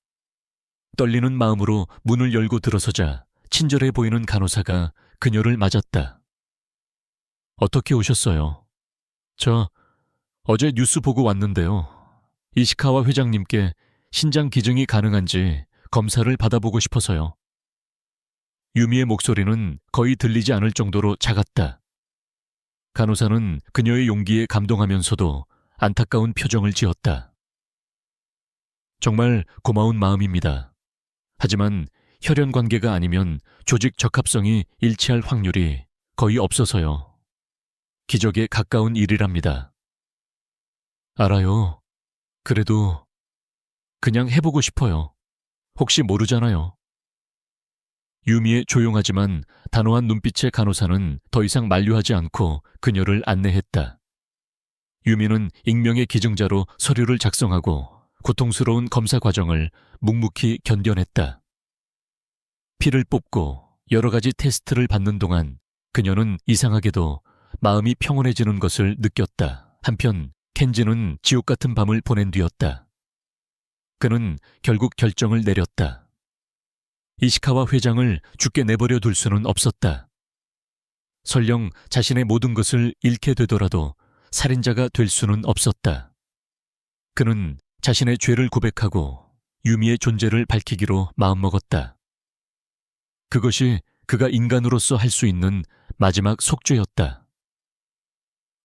떨리는 마음으로 문을 열고 들어서자 친절해 보이는 간호사가 그녀를 맞았다. 어떻게 오셨어요? 저 어제 뉴스 보고 왔는데요. 이시카와 회장님께 신장 기증이 가능한지 검사를 받아보고 싶어서요. 유미의 목소리는 거의 들리지 않을 정도로 작았다. 간호사는 그녀의 용기에 감동하면서도 안타까운 표정을 지었다. 정말 고마운 마음입니다. 하지만 혈연 관계가 아니면 조직 적합성이 일치할 확률이 거의 없어서요. 기적에 가까운 일이랍니다. 알아요. 그래도 그냥 해보고 싶어요. 혹시 모르잖아요. 유미의 조용하지만 단호한 눈빛의 간호사는 더 이상 만류하지 않고 그녀를 안내했다. 유미는 익명의 기증자로 서류를 작성하고 고통스러운 검사 과정을 묵묵히 견뎌냈다. 피를 뽑고 여러 가지 테스트를 받는 동안 그녀는 이상하게도 마음이 평온해지는 것을 느꼈다. 한편 켄지는 지옥 같은 밤을 보낸 뒤였다. 그는 결국 결정을 내렸다. 이시카와 회장을 죽게 내버려 둘 수는 없었다. 설령 자신의 모든 것을 잃게 되더라도 살인자가 될 수는 없었다. 그는 자신의 죄를 고백하고 유미의 존재를 밝히기로 마음먹었다. 그것이 그가 인간으로서 할 수 있는 마지막 속죄였다.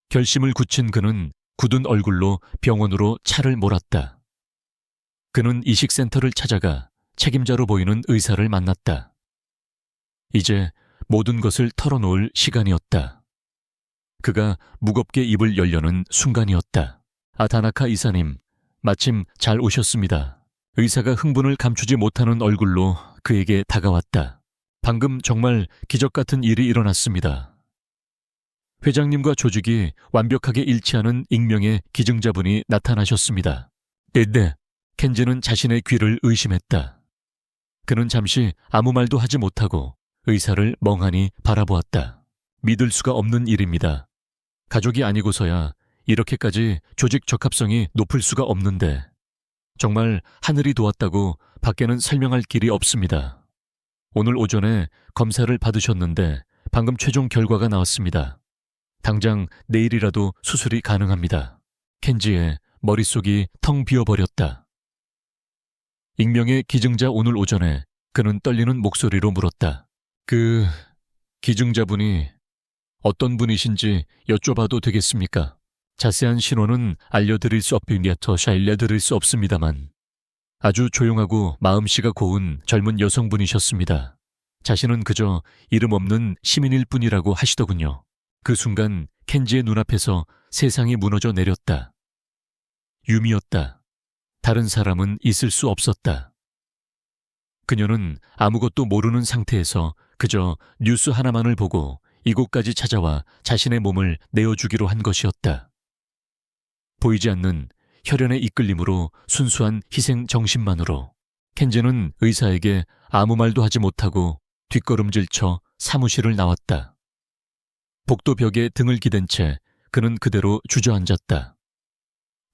결심을 굳힌 그는 굳은 얼굴로 병원으로 차를 몰았다. 그는 이식센터를 찾아가 책임자로 보이는 의사를 만났다. 이제 모든 것을 털어놓을 시간이었다. 그가 무겁게 입을 열려는 순간이었다. 다나카 이사님, 마침 잘 오셨습니다. 의사가 흥분을 감추지 못하는 얼굴로 그에게 다가왔다. 방금 정말 기적 같은 일이 일어났습니다. 회장님과 조직이 완벽하게 일치하는 익명의 기증자분이 나타나셨습니다. 네. 켄지는 자신의 귀를 의심했다. 그는 잠시 아무 말도 하지 못하고 의사를 멍하니 바라보았다. 믿을 수가 없는 일입니다. 가족이 아니고서야 이렇게까지 조직 적합성이 높을 수가 없는데 정말 하늘이 도왔다고 밖에는 설명할 길이 없습니다. 오늘 오전에 검사를 받으셨는데 방금 최종 결과가 나왔습니다. 당장 내일이라도 수술이 가능합니다. 켄지의 머릿속이 텅 비어버렸다. 익명의 기증자 오늘 오전에 그는 떨리는 목소리로 물었다. 그 기증자분이 어떤 분이신지 여쭤봐도 되겠습니까? 자세한 신원은 알려드릴 수 없습니다만 아주 조용하고 마음씨가 고운 젊은 여성분이셨습니다. 자신은 그저 이름 없는 시민일 뿐이라고 하시더군요. 그 순간 켄지의 눈앞에서 세상이 무너져 내렸다. 유미였다. 다른 사람은 있을 수 없었다. 그녀는 아무것도 모르는 상태에서 그저 뉴스 하나만을 보고 이곳까지 찾아와 자신의 몸을 내어주기로 한 것이었다. 보이지 않는 혈연의 이끌림으로 순수한 희생 정신만으로 켄지는 의사에게 아무 말도 하지 못하고 뒷걸음질쳐 사무실을 나왔다. 복도 벽에 등을 기댄 채 그는 그대로 주저앉았다.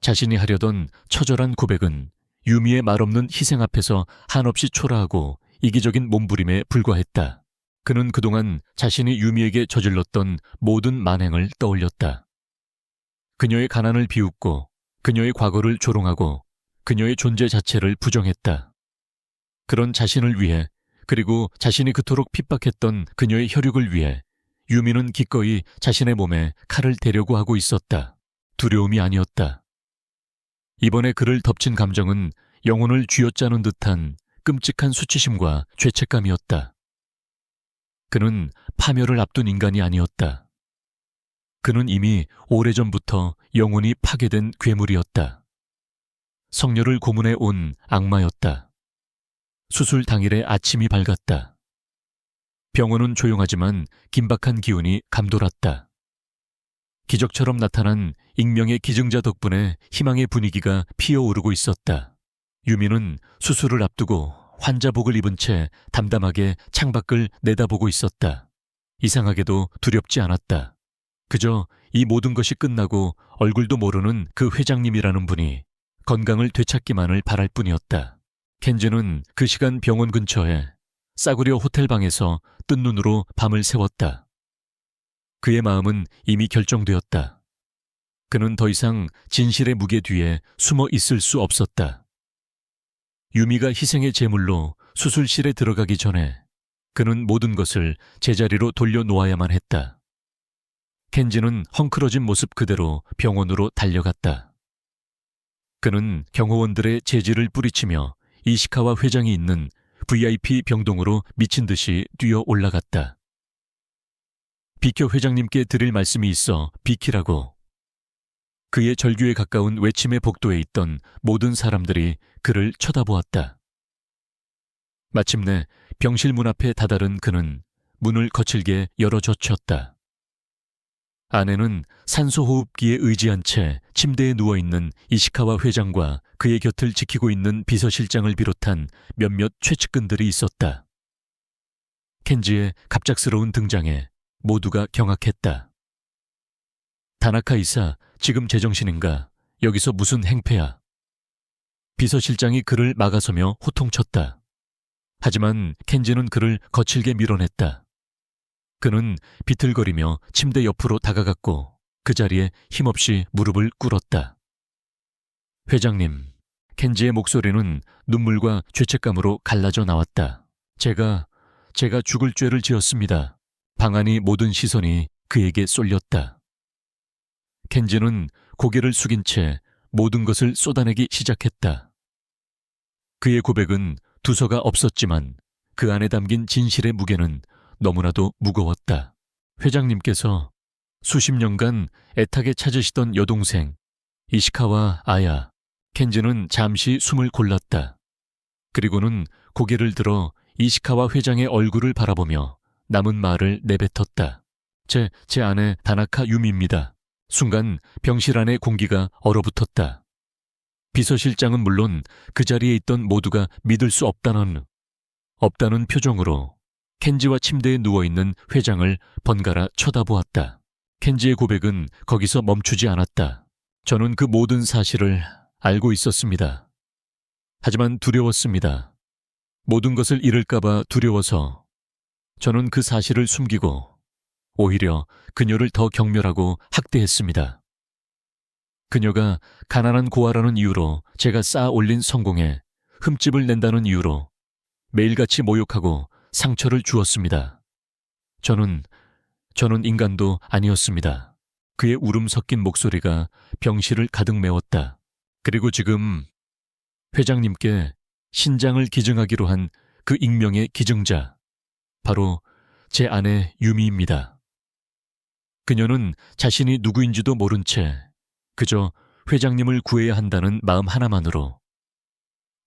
자신이 하려던 처절한 고백은 유미의 말없는 희생 앞에서 한없이 초라하고 이기적인 몸부림에 불과했다. 그는 그동안 자신이 유미에게 저질렀던 모든 만행을 떠올렸다. 그녀의 가난을 비웃고 그녀의 과거를 조롱하고 그녀의 존재 자체를 부정했다. 그런 자신을 위해 그리고 자신이 그토록 핍박했던 그녀의 혈육을 위해 유미는 기꺼이 자신의 몸에 칼을 대려고 하고 있었다. 두려움이 아니었다. 이번에 그를 덮친 감정은 영혼을 쥐어짜는 듯한 끔찍한 수치심과 죄책감이었다. 그는 파멸을 앞둔 인간이 아니었다. 그는 이미 오래전부터 영혼이 파괴된 괴물이었다. 성녀를 고문해 온 악마였다. 수술 당일에 아침이 밝았다. 병원은 조용하지만 긴박한 기운이 감돌았다. 기적처럼 나타난 익명의 기증자 덕분에 희망의 분위기가 피어오르고 있었다. 유미는 수술을 앞두고 환자복을 입은 채 담담하게 창밖을 내다보고 있었다. 이상하게도 두렵지 않았다. 그저 이 모든 것이 끝나고 얼굴도 모르는 그 회장님이라는 분이 건강을 되찾기만을 바랄 뿐이었다. 켄지는 그 시간 병원 근처에 싸구려 호텔방에서 뜬 눈으로 밤을 새웠다. 그의 마음은 이미 결정되었다. 그는 더 이상 진실의 무게 뒤에 숨어 있을 수 없었다. 유미가 희생의 제물로 수술실에 들어가기 전에 그는 모든 것을 제자리로 돌려놓아야만 했다. 켄지는 헝클어진 모습 그대로 병원으로 달려갔다. 그는 경호원들의 제지를 뿌리치며 이시카와 회장이 있는 VIP 병동으로 미친 듯이 뛰어 올라갔다. 비켜 회장님께 드릴 말씀이 있어 비키라고. 그의 절규에 가까운 외침의 복도에 있던 모든 사람들이 그를 쳐다보았다. 마침내 병실 문 앞에 다다른 그는 문을 거칠게 열어 젖혔다. 안에는 산소호흡기에 의지한 채 침대에 누워있는 이시카와 회장과 그의 곁을 지키고 있는 비서실장을 비롯한 몇몇 최측근들이 있었다. 켄지의 갑작스러운 등장에 모두가 경악했다. 다나카 이사, 지금 제정신인가? 여기서 무슨 행패야? 비서실장이 그를 막아서며 호통쳤다. 하지만 켄지는 그를 거칠게 밀어냈다. 그는 비틀거리며 침대 옆으로 다가갔고 그 자리에 힘없이 무릎을 꿇었다. 회장님, 켄지의 목소리는 눈물과 죄책감으로 갈라져 나왔다. 제가 죽을 죄를 지었습니다. 방안이 모든 시선이 그에게 쏠렸다. 켄지는 고개를 숙인 채 모든 것을 쏟아내기 시작했다. 그의 고백은 두서가 없었지만 그 안에 담긴 진실의 무게는 너무나도 무거웠다. 회장님께서 수십 년간 애타게 찾으시던 여동생 이시카와 아야, 켄지는 잠시 숨을 골랐다. 그리고는 고개를 들어 이시카와 회장의 얼굴을 바라보며 남은 말을 내뱉었다. 제 아내 다나카 유미입니다. 순간 병실 안의 공기가 얼어붙었다. 비서실장은 물론 그 자리에 있던 모두가 믿을 수 없다는 표정으로 켄지와 침대에 누워있는 회장을 번갈아 쳐다보았다. 켄지의 고백은 거기서 멈추지 않았다. 저는 그 모든 사실을 알고 있었습니다. 하지만 두려웠습니다. 모든 것을 잃을까봐 두려워서 저는 그 사실을 숨기고 오히려 그녀를 더 경멸하고 학대했습니다. 그녀가 가난한 고아라는 이유로 제가 쌓아 올린 성공에 흠집을 낸다는 이유로 매일같이 모욕하고 상처를 주었습니다. 저는 인간도 아니었습니다. 그의 울음 섞인 목소리가 병실을 가득 메웠다. 그리고 지금 회장님께 신장을 기증하기로 한 그 익명의 기증자, 바로 제 아내 유미입니다. 그녀는 자신이 누구인지도 모른 채 그저 회장님을 구해야 한다는 마음 하나만으로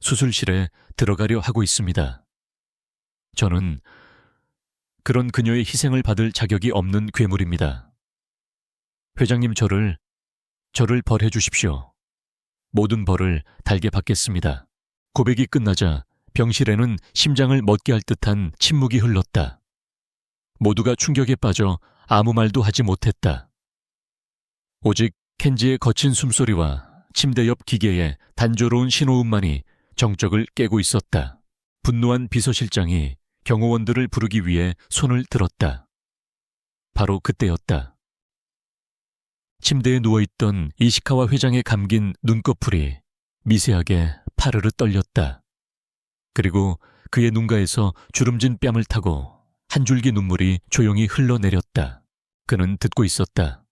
수술실에 들어가려 하고 있습니다. 저는 그런 그녀의 희생을 받을 자격이 없는 괴물입니다. 회장님, 저를 벌해 주십시오. 모든 벌을 달게 받겠습니다. 고백이 끝나자 병실에는 심장을 멎게 할 듯한 침묵이 흘렀다. 모두가 충격에 빠져 아무 말도 하지 못했다. 오직 켄지의 거친 숨소리와 침대 옆 기계의 단조로운 신호음만이 정적을 깨고 있었다. 분노한 비서실장이 경호원들을 부르기 위해 손을 들었다. 바로 그때였다. 침대에 누워있던 이시카와 회장의 감긴 눈꺼풀이 미세하게 파르르 떨렸다. 그리고 그의 눈가에서 주름진 뺨을 타고 한 줄기 눈물이 조용히 흘러내렸다. 그는 듣고 있었다.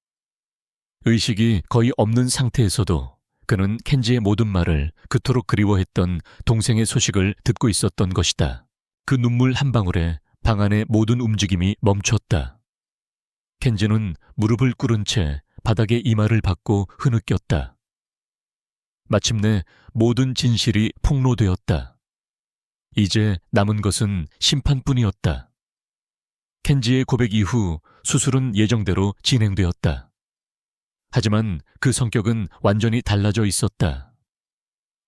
의식이 거의 없는 상태에서도 그는 켄지의 모든 말을 그토록 그리워했던 동생의 소식을 듣고 있었던 것이다. 그 눈물 한 방울에 방 안의 모든 움직임이 멈췄다. 켄지는 무릎을 꿇은 채 바닥에 이마를 박고 흐느꼈다. 마침내 모든 진실이 폭로되었다. 이제 남은 것은 심판뿐이었다. 켄지의 고백 이후 수술은 예정대로 진행되었다. 하지만 그 성격은 완전히 달라져 있었다.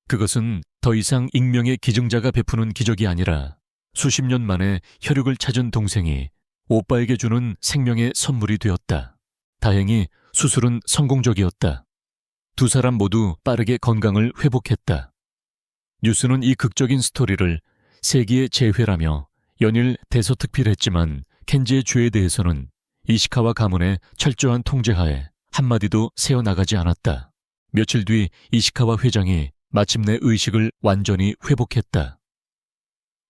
그것은 더 이상 익명의 기증자가 베푸는 기적이 아니라 수십 년 만에 혈육을 찾은 동생이 오빠에게 주는 생명의 선물이 되었다. 다행히 수술은 성공적이었다. 두 사람 모두 빠르게 건강을 회복했다. 뉴스는 이 극적인 스토리를 세기의 재회라며 연일 대서특필했지만 켄지의 죄에 대해서는 이시카와 가문의 철저한 통제하에 한마디도 새어나가지 않았다. 며칠 뒤 이시카와 회장이 마침내 의식을 완전히 회복했다.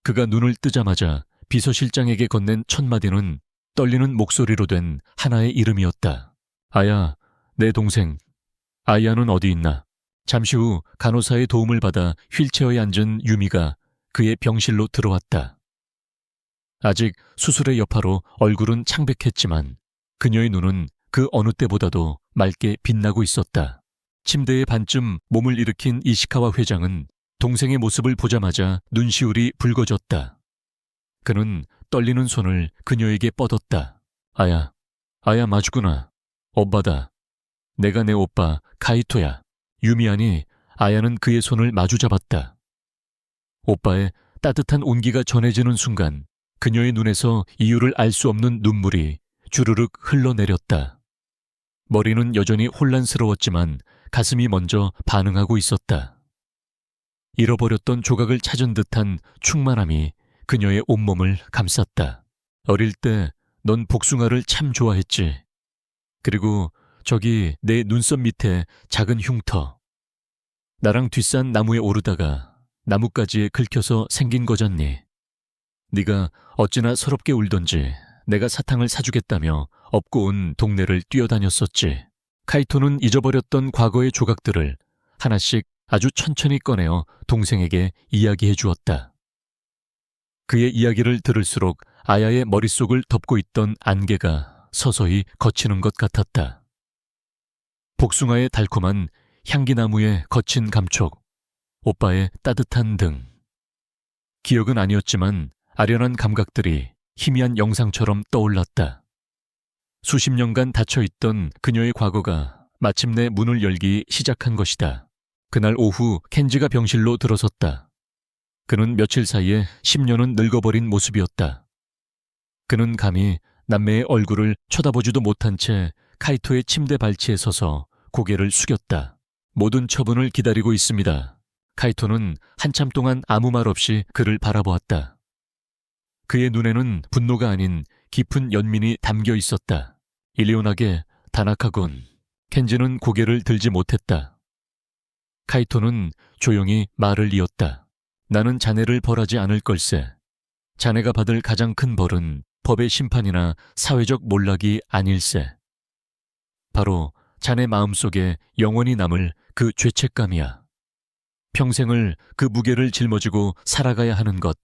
그가 눈을 뜨자마자 비서실장에게 건넨 첫 마디는 떨리는 목소리로 된 하나의 이름이었다. 아야, 내 동생. 아이야는 어디 있나? 잠시 후 간호사의 도움을 받아 휠체어에 앉은 유미가 그의 병실로 들어왔다. 아직 수술의 여파로 얼굴은 창백했지만 그녀의 눈은 그 어느 때보다도 맑게 빛나고 있었다. 침대에 반쯤 몸을 일으킨 이시카와 회장은 동생의 모습을 보자마자 눈시울이 붉어졌다. 그는 떨리는 손을 그녀에게 뻗었다. 아야, 아야 맞구나. 오빠다. 내가 내 오빠 카이토야. 유미하니 아야는 그의 손을 마주 잡았다. 오빠의 따뜻한 온기가 전해지는 순간 그녀의 눈에서 이유를 알 수 없는 눈물이 주르륵 흘러내렸다. 머리는 여전히 혼란스러웠지만 가슴이 먼저 반응하고 있었다. 잃어버렸던 조각을 찾은 듯한 충만함이 그녀의 온몸을 감쌌다. 어릴 때 넌 복숭아를 참 좋아했지. 그리고 저기 내 눈썹 밑에 작은 흉터. 나랑 뒷산 나무에 오르다가 나뭇가지에 긁혀서 생긴 거잖니. 네가 어찌나 서럽게 울던지 내가 사탕을 사주겠다며 업고 온 동네를 뛰어다녔었지. 카이토는 잊어버렸던 과거의 조각들을 하나씩 아주 천천히 꺼내어 동생에게 이야기해 주었다. 그의 이야기를 들을수록 아야의 머릿속을 덮고 있던 안개가 서서히 걷히는 것 같았다. 복숭아의 달콤한 향기나무의 거친 감촉, 오빠의 따뜻한 등. 기억은 아니었지만 아련한 감각들이 희미한 영상처럼 떠올랐다. 수십 년간 닫혀있던 그녀의 과거가 마침내 문을 열기 시작한 것이다. 그날 오후 켄지가 병실로 들어섰다. 그는 며칠 사이에 10년은 늙어버린 모습이었다. 그는 감히 남매의 얼굴을 쳐다보지도 못한 채 카이토의 침대 발치에 서서 고개를 숙였다. 모든 처분을 기다리고 있습니다. 카이토는 한참 동안 아무 말 없이 그를 바라보았다. 그의 눈에는 분노가 아닌 깊은 연민이 담겨 있었다. 일리온하게 단악하군. 켄지는 고개를 들지 못했다. 카이토는 조용히 말을 이었다. 나는 자네를 벌하지 않을 걸세. 자네가 받을 가장 큰 벌은 법의 심판이나 사회적 몰락이 아닐세. 바로 자네 마음속에 영원히 남을 그 죄책감이야. 평생을 그 무게를 짊어지고 살아가야 하는 것.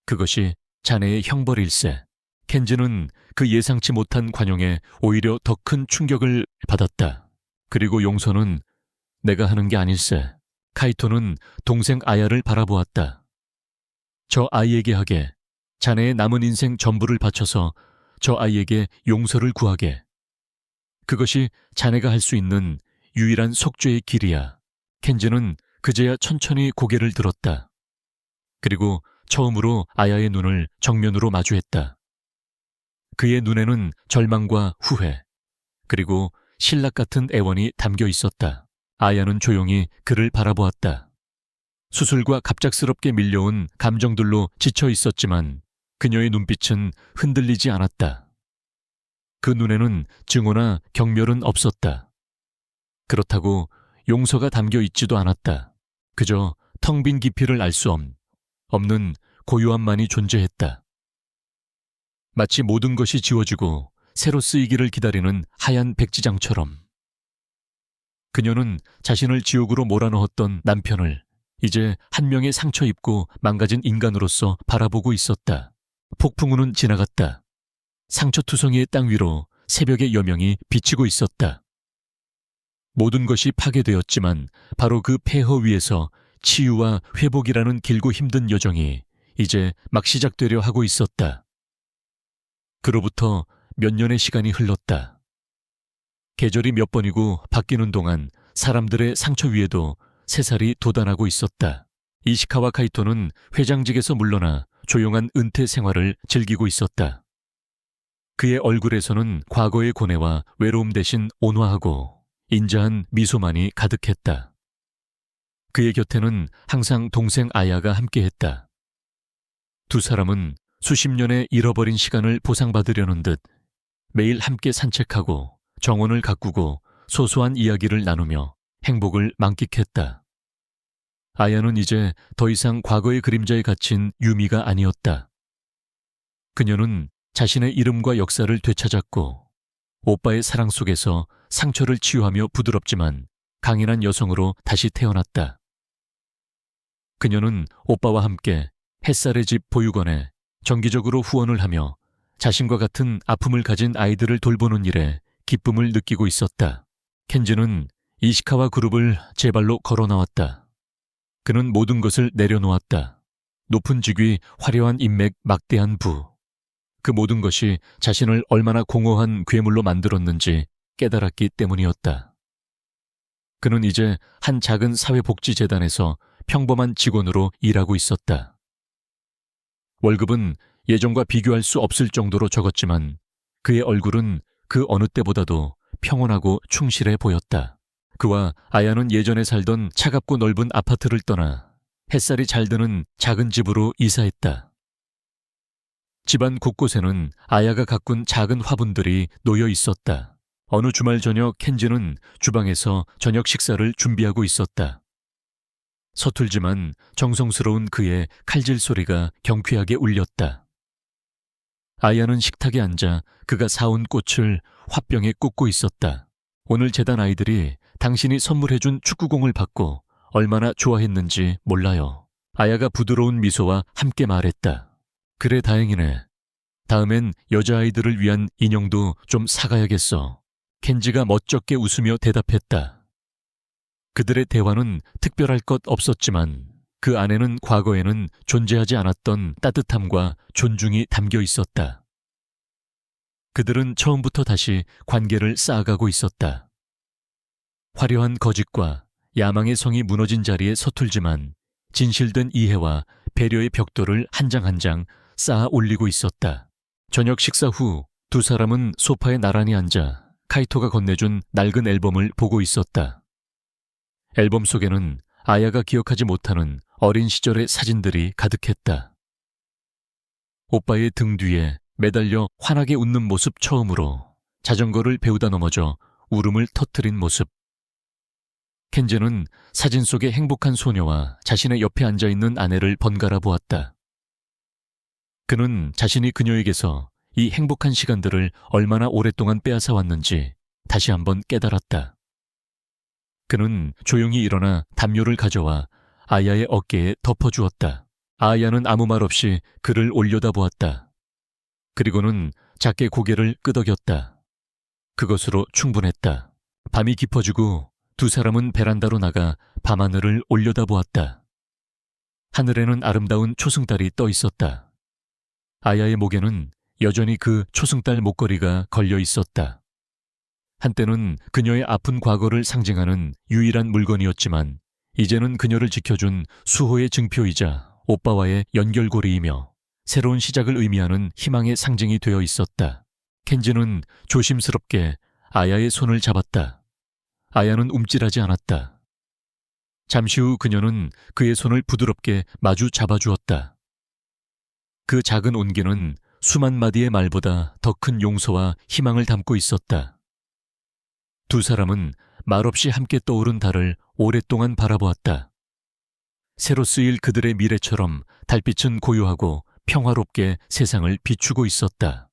그것이 자네의 형벌일세. 켄지는 그 예상치 못한 관용에 오히려 더 큰 충격을 받았다. 그리고 용서는 내가 하는 게 아닐세. 카이토는 동생 아야를 바라보았다. 저 아이에게 하게. 자네의 남은 인생 전부를 바쳐서 저 아이에게 용서를 구하게. 그것이 자네가 할 수 있는 유일한 속죄의 길이야. 켄지는 그제야 천천히 고개를 들었다. 그리고 처음으로 아야의 눈을 정면으로 마주했다. 그의 눈에는 절망과 후회, 그리고 신락 같은 애원이 담겨 있었다. 아야는 조용히 그를 바라보았다. 수술과 갑작스럽게 밀려온 감정들로 지쳐 있었지만 그녀의 눈빛은 흔들리지 않았다. 그 눈에는 증오나 경멸은 없었다. 그렇다고 용서가 담겨 있지도 않았다. 그저 텅 빈 깊이를 알 수 없는 고요함만이 존재했다. 마치 모든 것이 지워지고 새로 쓰이기를 기다리는 하얀 백지장처럼. 그녀는 자신을 지옥으로 몰아넣었던 남편을 이제 한 명의 상처 입고 망가진 인간으로서 바라보고 있었다. 폭풍우는 지나갔다. 상처투성이의 땅 위로 새벽의 여명이 비치고 있었다. 모든 것이 파괴되었지만 바로 그 폐허 위에서 치유와 회복이라는 길고 힘든 여정이 이제 막 시작되려 하고 있었다. 그로부터 몇 년의 시간이 흘렀다. 계절이 몇 번이고 바뀌는 동안 사람들의 상처 위에도 새살이 돋아나고 있었다. 이시카와 카이토는 회장직에서 물러나 조용한 은퇴 생활을 즐기고 있었다. 그의 얼굴에서는 과거의 고뇌와 외로움 대신 온화하고 인자한 미소만이 가득했다. 그의 곁에는 항상 동생 아야가 함께했다. 두 사람은 수십 년의 잃어버린 시간을 보상받으려는 듯 매일 함께 산책하고 정원을 가꾸고 소소한 이야기를 나누며 행복을 만끽했다. 아야는 이제 더 이상 과거의 그림자에 갇힌 유미가 아니었다. 그녀는 자신의 이름과 역사를 되찾았고 오빠의 사랑 속에서 상처를 치유하며 부드럽지만 강인한 여성으로 다시 태어났다. 그녀는 오빠와 함께 햇살의 집 보육원에 정기적으로 후원을 하며 자신과 같은 아픔을 가진 아이들을 돌보는 일에 기쁨을 느끼고 있었다. 켄지는 이시카와 그룹을 제 발로 걸어 나왔다. 그는 모든 것을 내려놓았다. 높은 직위, 화려한 인맥, 막대한 부. 그 모든 것이 자신을 얼마나 공허한 괴물로 만들었는지 깨달았기 때문이었다. 그는 이제 한 작은 사회복지재단에서 평범한 직원으로 일하고 있었다. 월급은 예전과 비교할 수 없을 정도로 적었지만 그의 얼굴은 그 어느 때보다도 평온하고 충실해 보였다. 그와 아야는 예전에 살던 차갑고 넓은 아파트를 떠나 햇살이 잘 드는 작은 집으로 이사했다. 집안 곳곳에는 아야가 가꾼 작은 화분들이 놓여 있었다. 어느 주말 저녁 켄지는 주방에서 저녁 식사를 준비하고 있었다. 서툴지만 정성스러운 그의 칼질 소리가 경쾌하게 울렸다. 아야는 식탁에 앉아 그가 사온 꽃을 화병에 꽂고 있었다. 오늘 재단 아이들이 당신이 선물해준 축구공을 받고 얼마나 좋아했는지 몰라요. 아야가 부드러운 미소와 함께 말했다. 그래, 다행이네. 다음엔 여자아이들을 위한 인형도 좀 사가야겠어. 켄지가 멋쩍게 웃으며 대답했다. 그들의 대화는 특별할 것 없었지만 그 안에는 과거에는 존재하지 않았던 따뜻함과 존중이 담겨 있었다. 그들은 처음부터 다시 관계를 쌓아가고 있었다. 화려한 거짓과 야망의 성이 무너진 자리에 서툴지만 진실된 이해와 배려의 벽돌을 한 장 한 장 쌓아 올리고 있었다. 저녁 식사 후 두 사람은 소파에 나란히 앉아 카이토가 건네준 낡은 앨범을 보고 있었다. 앨범 속에는 아야가 기억하지 못하는 어린 시절의 사진들이 가득했다. 오빠의 등 뒤에 매달려 환하게 웃는 모습 처음으로 자전거를 배우다 넘어져 울음을 터뜨린 모습. 켄지는 사진 속의 행복한 소녀와 자신의 옆에 앉아있는 아내를 번갈아 보았다. 그는 자신이 그녀에게서 이 행복한 시간들을 얼마나 오랫동안 빼앗아 왔는지 다시 한번 깨달았다. 그는 조용히 일어나 담요를 가져와 아야의 어깨에 덮어주었다. 아야는 아무 말 없이 그를 올려다보았다. 그리고는 작게 고개를 끄덕였다. 그것으로 충분했다. 밤이 깊어지고 두 사람은 베란다로 나가 밤하늘을 올려다보았다. 하늘에는 아름다운 초승달이 떠 있었다. 아야의 목에는 여전히 그 초승달 목걸이가 걸려 있었다. 한때는 그녀의 아픈 과거를 상징하는 유일한 물건이었지만 이제는 그녀를 지켜준 수호의 증표이자 오빠와의 연결고리이며 새로운 시작을 의미하는 희망의 상징이 되어 있었다. 켄지는 조심스럽게 아야의 손을 잡았다. 아야는 움찔하지 않았다. 잠시 후 그녀는 그의 손을 부드럽게 마주 잡아주었다. 그 작은 온기는 수만 마디의 말보다 더 큰 용서와 희망을 담고 있었다. 두 사람은 말없이 함께 떠오른 달을 오랫동안 바라보았다. 새로 쓰일 그들의 미래처럼 달빛은 고요하고 평화롭게 세상을 비추고 있었다.